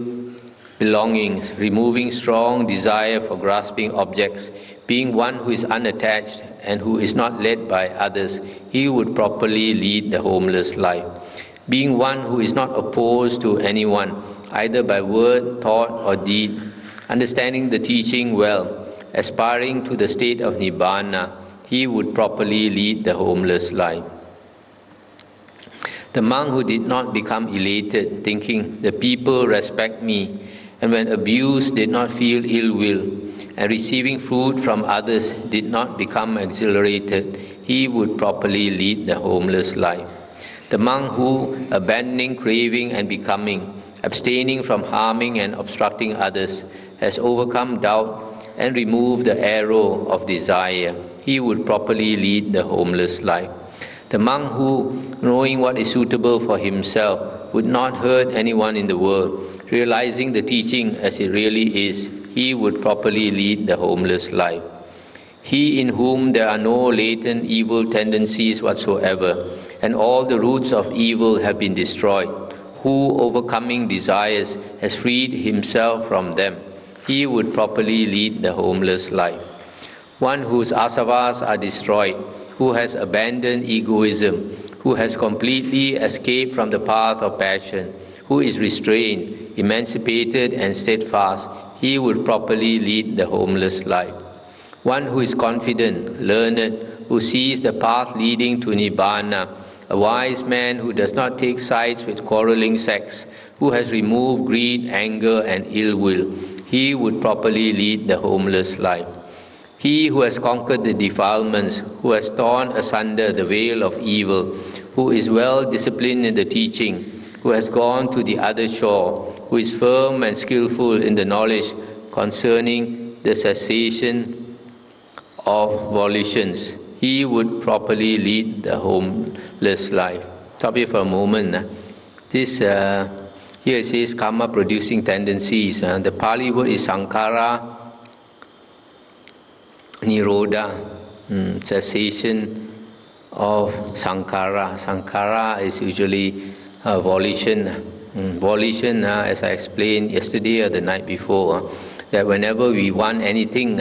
belongings, removing strong desire for grasping objects, Being one who is unattached and who is not led by others, he would properly lead the homeless life. Being one who is not opposed to anyone, either by word, thought, or deed, understanding the teaching well, aspiring to the state of Nibbana, he would properly lead the homeless life. The monk who did not become elated, thinking, the people respect me, and when abused did not feel ill will, and receiving food from others did not become exhilarated, he would properly lead the homeless life. The monk who, abandoning craving and becoming, abstaining from harming and obstructing others, has overcome doubt and removed the arrow of desire, he would properly lead the homeless life. The monk who, knowing what is suitable for himself, would not hurt anyone in the world, realizing the teaching as it really is, he would properly lead the homeless life. He in whom there are no latent evil tendencies whatsoever, and all the roots of evil have been destroyed, who, overcoming desires, has freed himself from them, he would properly lead the homeless life. One whose asavas are destroyed, who has abandoned egoism, who has completely escaped from the path of passion, who is restrained, emancipated, and steadfast, he would properly lead the homeless life. One who is confident, learned, who sees the path leading to Nibbana, a wise man who does not take sides with quarreling sects, who has removed greed, anger, and ill will, he would properly lead the homeless life. He who has conquered the defilements, who has torn asunder the veil of evil, who is well disciplined in the teaching, who has gone to the other shore, who is firm and skillful in the knowledge concerning the cessation of volitions, he would properly lead the homeless life. Stop here for a moment. This here it says karma producing tendencies. The Pali word is sankhara, nirodha, cessation of sankhara. Sankhara is usually volition. Volition, as I explained yesterday or the night before, that whenever we want anything,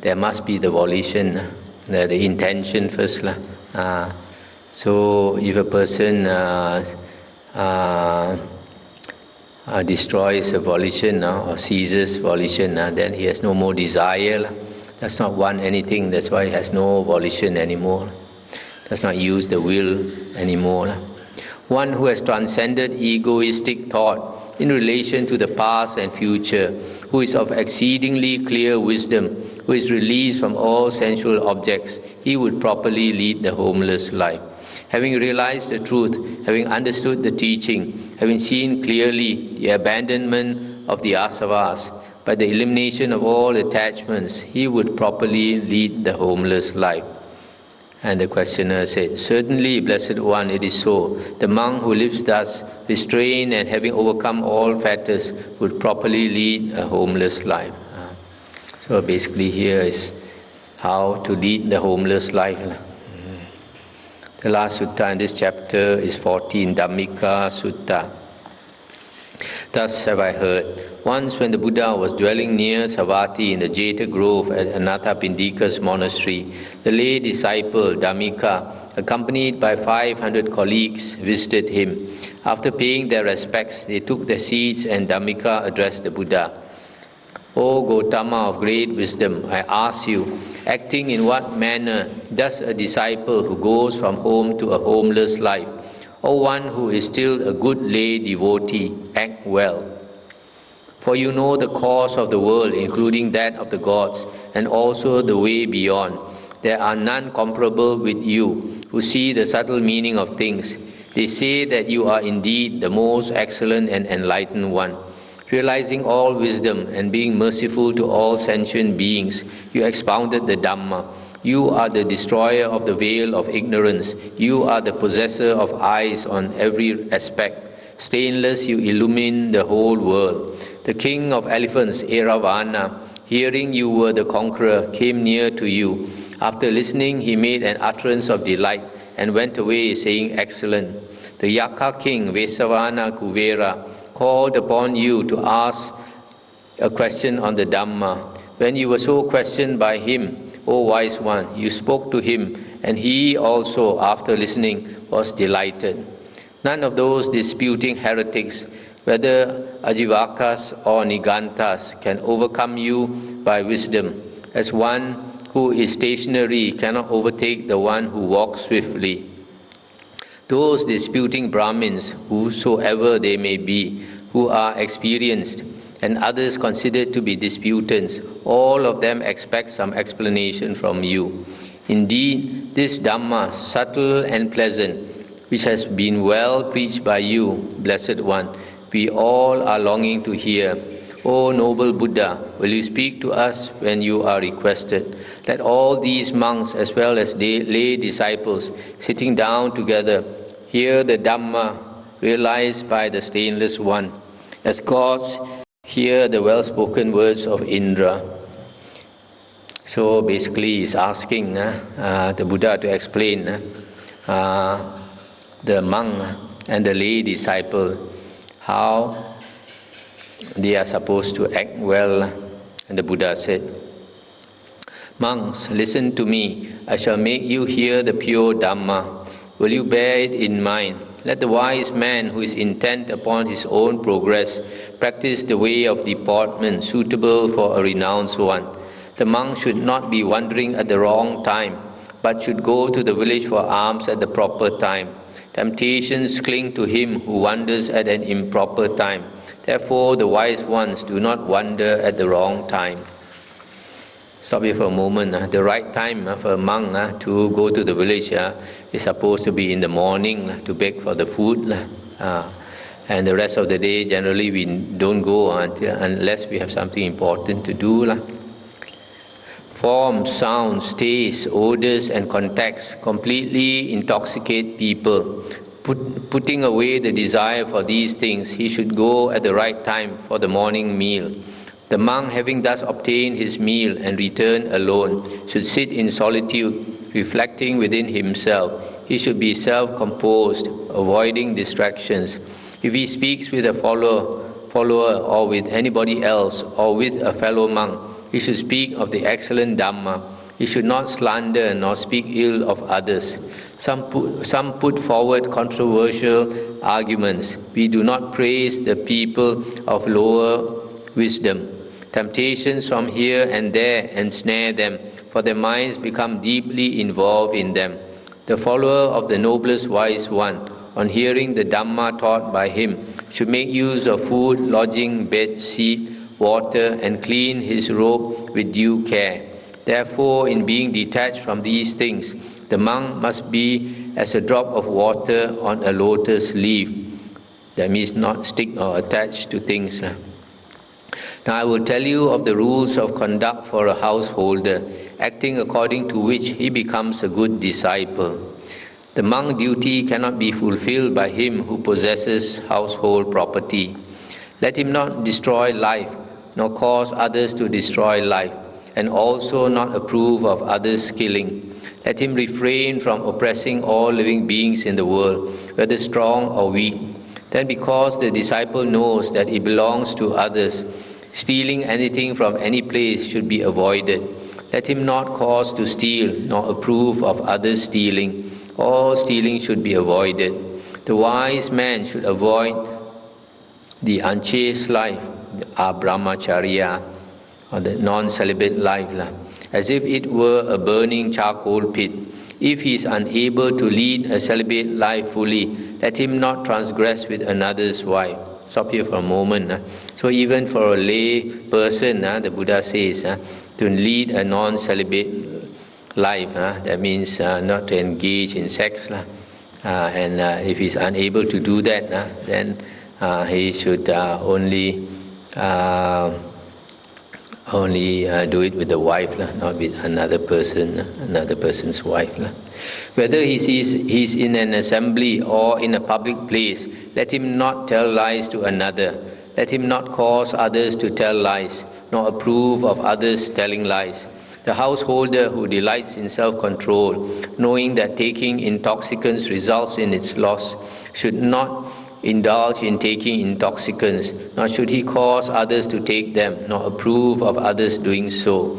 there must be the volition, the intention first. So if a person destroys a volition or seizes volition, then he has no more desire, does not want anything, that's why he has no volition anymore, does not use the will anymore. One who has transcended egoistic thought in relation to the past and future, who is of exceedingly clear wisdom, who is released from all sensual objects, he would properly lead the homeless life. Having realized the truth, having understood the teaching, having seen clearly the abandonment of the asavas, by the elimination of all attachments, he would properly lead the homeless life. And the questioner said, certainly, Blessed One, it is so. The monk who lives thus, restrained and having overcome all fetters, would properly lead a homeless life. So basically here is how to lead the homeless life. The last sutta in this chapter is 14, Dhammika Sutta. Thus have I heard. Once when the Buddha was dwelling near Savatthi in the Jeta Grove at Anathapindika's monastery, the lay disciple Dhammika, accompanied by 500 colleagues, visited him. After paying their respects, they took their seats and Dhammika addressed the Buddha. O Gotama of great wisdom, I ask you, acting in what manner does a disciple who goes from home to a homeless life, or one who is still a good lay devotee, act well? For you know the course of the world, including that of the gods, and also the way beyond. There are none comparable with you, who see the subtle meaning of things. They say that you are indeed the most excellent and enlightened one. Realizing all wisdom and being merciful to all sentient beings, you expounded the Dhamma. You are the destroyer of the veil of ignorance. You are the possessor of eyes on every aspect. Stainless, you illumine the whole world. The king of elephants, Eravana, hearing you were the conqueror, came near to you. After listening, he made an utterance of delight and went away, saying, excellent. The Yaka king, Vesavana Kuvera, called upon you to ask a question on the Dhamma. When you were so questioned by him, O wise one, you spoke to him, and he also, after listening, was delighted. None of those disputing heretics, whether Ajivakas or Nigantas, can overcome you by wisdom, as one who is stationary cannot overtake the one who walks swiftly. Those disputing Brahmins, whosoever they may be, who are experienced, and others considered to be disputants, all of them expect some explanation from you. Indeed, this Dhamma, subtle and pleasant, which has been well preached by you, Blessed One, we all are longing to hear. O noble Buddha, will you speak to us when you are requested? Let all these monks as well as lay disciples sitting down together hear the Dhamma realized by the Stainless One, as gods hear the well-spoken words of Indra. So basically he's asking the Buddha to explain the monk and the lay disciple how they are supposed to act well. And the Buddha said, monks, listen to me. I shall make you hear the pure Dhamma. Will you bear it in mind? Let the wise man who is intent upon his own progress practice the way of deportment suitable for a renounced one. The monk should not be wandering at the wrong time, but should go to the village for alms at the proper time. Temptations cling to him who wanders at an improper time. Therefore, the wise ones do not wander at the wrong time. Stop here for a moment. The right time for a monk to go to the village is supposed to be in the morning to beg for the food. And the rest of the day, generally, we don't go unless we have something important to do. Forms, sounds, tastes, odors, and contacts completely intoxicate people. Putting away the desire for these things, he should go at the right time for the morning meal. The monk, having thus obtained his meal and returned alone, should sit in solitude, reflecting within himself. He should be self-composed, avoiding distractions. If he speaks with a follower or with anybody else or with a fellow monk, he should speak of the excellent Dhamma. He should not slander nor speak ill of others. Some put forward controversial arguments. We do not praise the people of lower wisdom. Temptations from here and there ensnare them, for their minds become deeply involved in them. The follower of the noblest wise one, on hearing the Dhamma taught by him, should make use of food, lodging, bed, seat, water, and clean his robe with due care. Therefore, in being detached from these things, the monk must be as a drop of water on a lotus leaf. That means not stick or attached to things. Now I will tell you of the rules of conduct for a householder, acting according to which he becomes a good disciple. The monk duty cannot be fulfilled by him who possesses household property. Let him not destroy life, nor cause others to destroy life, and also not approve of others' killing. Let him refrain from oppressing all living beings in the world, whether strong or weak. Then, because the disciple knows that it belongs to others, stealing anything from any place should be avoided. Let him not cause to steal, nor approve of others stealing. All stealing should be avoided. The wise man should avoid the unchaste life, the brahmacharya, or the non-celibate life, as if it were a burning charcoal pit. If he is unable to lead a celibate life fully, let him not transgress with another's wife. Stop here for a moment. So even for a lay person, the Buddha says, to lead a non-celibate life, that means not to engage in sex. And if he's unable to do that, then he should only do it with the wife, not with another person's wife. Whether he's in an assembly or in a public place, let him not tell lies to another. Let him not cause others to tell lies, nor approve of others telling lies. The householder who delights in self-control, knowing that taking intoxicants results in its loss, should not indulge in taking intoxicants, nor should he cause others to take them, nor approve of others doing so.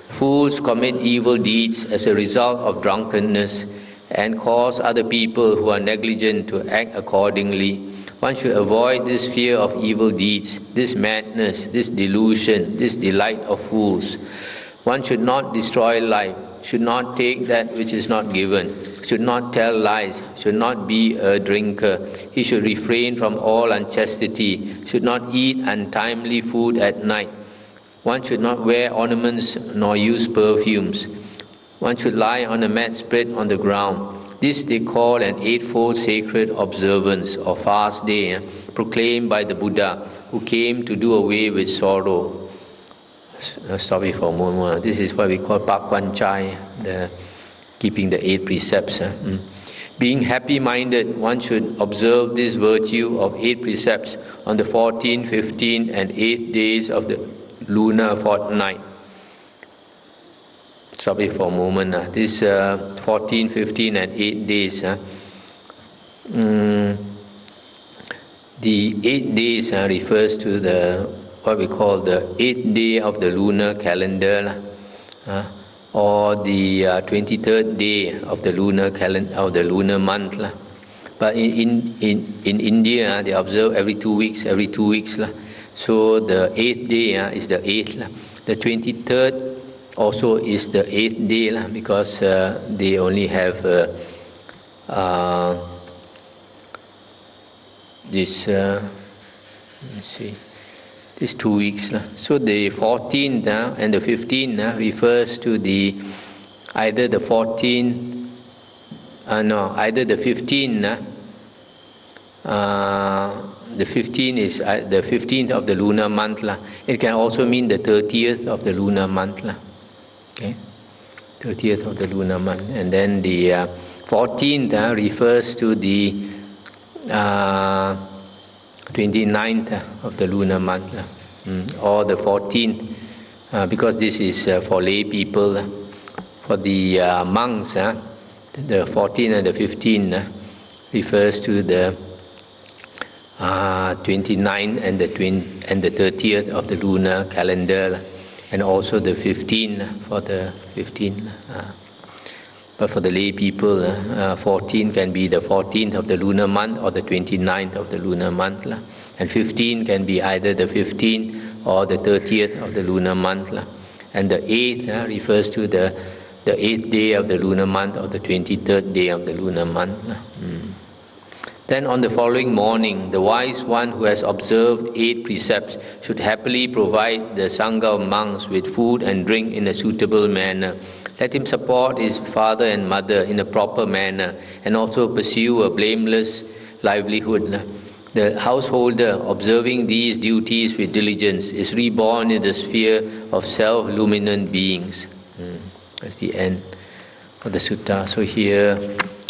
Fools commit evil deeds as a result of drunkenness and cause other people who are negligent to act accordingly. One should avoid this fear of evil deeds, this madness, this delusion, this delight of fools. One should not destroy life, should not take that which is not given, should not tell lies, should not be a drinker. He should refrain from all unchastity, should not eat untimely food at night. One should not wear ornaments nor use perfumes. One should lie on a mat spread on the ground. This they call an eightfold sacred observance or fast day, proclaimed by the Buddha, who came to do away with sorrow. Stop it for a moment. This is what we call Pak Kwan Chai, keeping the 8 precepts. Being happy-minded, one should observe this virtue of 8 precepts on the 14th, 15th, and 8th days of the lunar fortnight. Stop it for a moment. This 14, 15, and 8 days. The 8 days refers to what we call the 8th day of the lunar calendar, or the 23rd day of the lunar calendar, of the lunar month. But in India, they observe every 2 weeks. So the 8th day is the 8th. The 23rd also is the 8th day, because they only have this. Let's see. These 2 weeks. So the 14th and the 15th refers to either the 14th, either the 15th. The 15th is the 15th of the lunar month. It can also mean the 30th of the lunar month. Okay, 30th of the lunar month. And then the 14th refers to the 29th of the lunar month, or the 14th, because this is for lay people. For the monks, the 14th and the 15th refers to the 29th and the 30th of the lunar calendar, and also the 15th for the 15th. But for the lay people, 14 can be the 14th of the lunar month or the 29th of the lunar month. And 15 can be either the 15th or the 30th of the lunar month. And the 8th refers to the 8th day of the lunar month or the 23rd day of the lunar month. Then on the following morning, the wise one who has observed 8 precepts should happily provide the Sangha of monks with food and drink in a suitable manner. Let him support his father and mother in a proper manner and also pursue a blameless livelihood. The householder observing these duties with diligence is reborn in the sphere of self-luminant beings. That's the end of the sutta. So here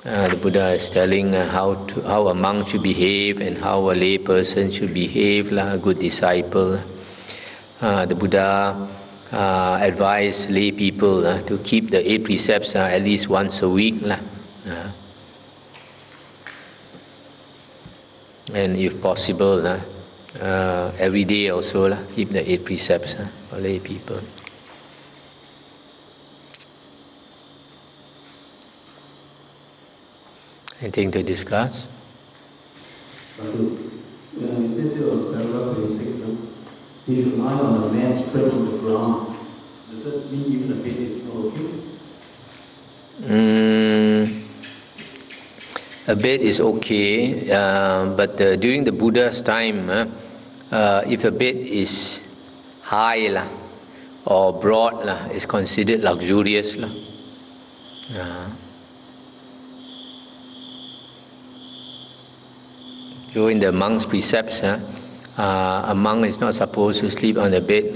the Buddha is telling how a monk should behave and how a lay person should behave, a good disciple. The Buddha advise lay people to keep the 8 precepts at least once a week. And if possible, every day also keep the 8 precepts for lay people. Anything to discuss? It says here on paragraph 26, he should lie on a mat spread on the ground. Does that mean even a bed is not okay? A bed is okay, but during the Buddha's time, if a bed is high or broad, it's considered luxurious. So in the monk's precepts, a monk is not supposed to sleep on the bed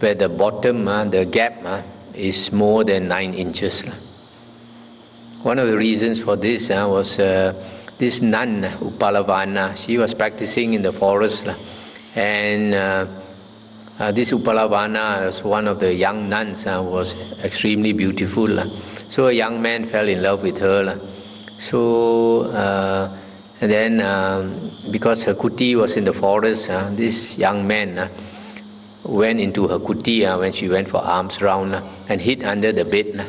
where the bottom, the gap is more than 9 inches. One of the reasons for this was this nun, Upalavana. She was practicing in the forest, and this Upalavana was one of the young nuns, was extremely beautiful. So a young man fell in love with her. So and then because her kuti was in the forest, this young man went into her kuti when she went for alms round and hid under the bed.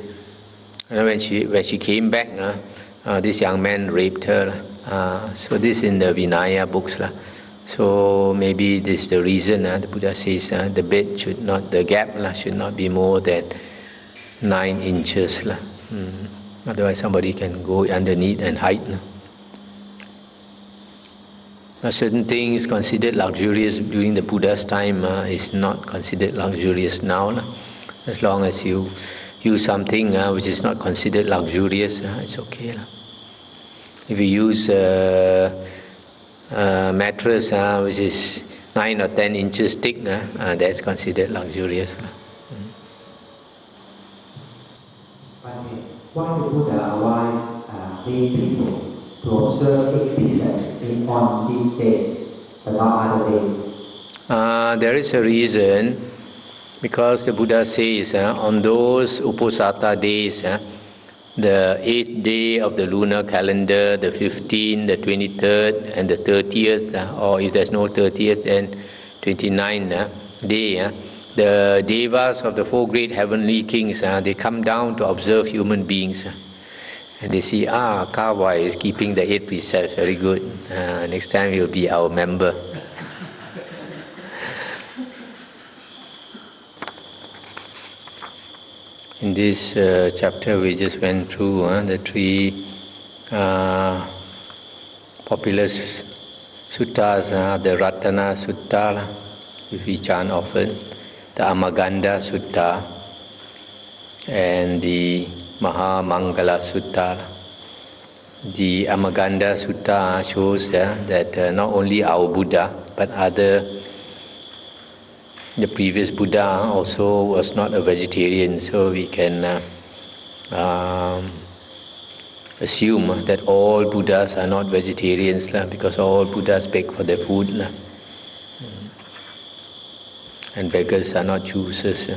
And when she came back, this young man raped her. So this in the Vinaya books. So maybe this is the reason the Buddha says the bed should not, the gap should not be more than 9 inches. Otherwise somebody can go underneath and hide. Certain things considered luxurious during the Buddha's time is not considered luxurious now. As long as you use something which is not considered luxurious, it's okay. If you use a mattress which is 9 or 10 inches thick, that's considered luxurious. Why the Buddha advised lay people to observe 8 precepts on this day, but not other days? There is a reason, because the Buddha says on those Uposatha days, the 8th day of the lunar calendar, the 15th, the 23rd, and the 30th, or if there's no 30th, then 29th day, the devas of the 4 great heavenly kings, they come down to observe human beings. And they see, Kawa is keeping the 8 precepts, very good. Next time he'll be our member. In this chapter we just went through the 3 popular suttas, the Ratana Sutta, which we chant often, the Amaganda Sutta, and the Mahamangala Sutta. The Amaganda Sutta shows that not only our Buddha, but the previous Buddha also was not a vegetarian, so we can assume that all Buddhas are not vegetarians, because all Buddhas beg for their food. And beggars are not choosers.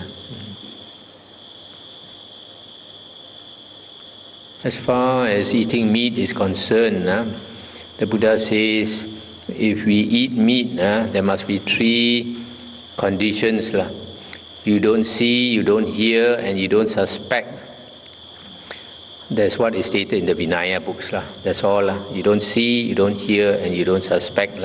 As far as eating meat is concerned, the Buddha says if we eat meat, there must be 3 conditions. You don't see, you don't hear, and you don't suspect. That's what is stated in the Vinaya books. That's all. You don't see, you don't hear, and you don't suspect.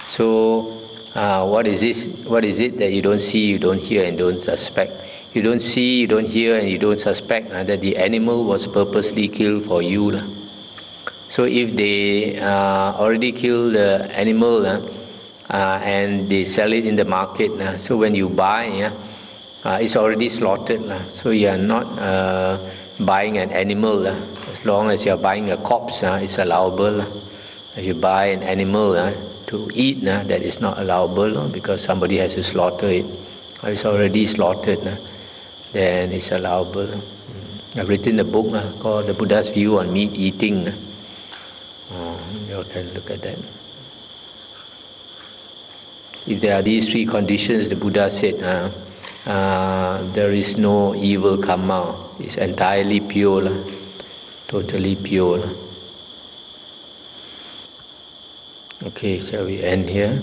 So, what is this? What is it that you don't see, you don't hear, and don't suspect? You don't see, you don't hear, and you don't suspect that the animal was purposely killed for you. So if they already killed the animal and they sell it in the market, so when you buy, it's already slaughtered. So you are not buying an animal. As long as you are buying a corpse, it's allowable. If you buy an animal to eat, that is not allowable because somebody has to slaughter it. It's already slaughtered. Then it's allowable. I've written a book called The Buddha's View on Meat Eating. You can look at that. If there are these 3 conditions, the Buddha said, there is no evil karma. It's entirely pure, totally pure. Okay, shall we end here?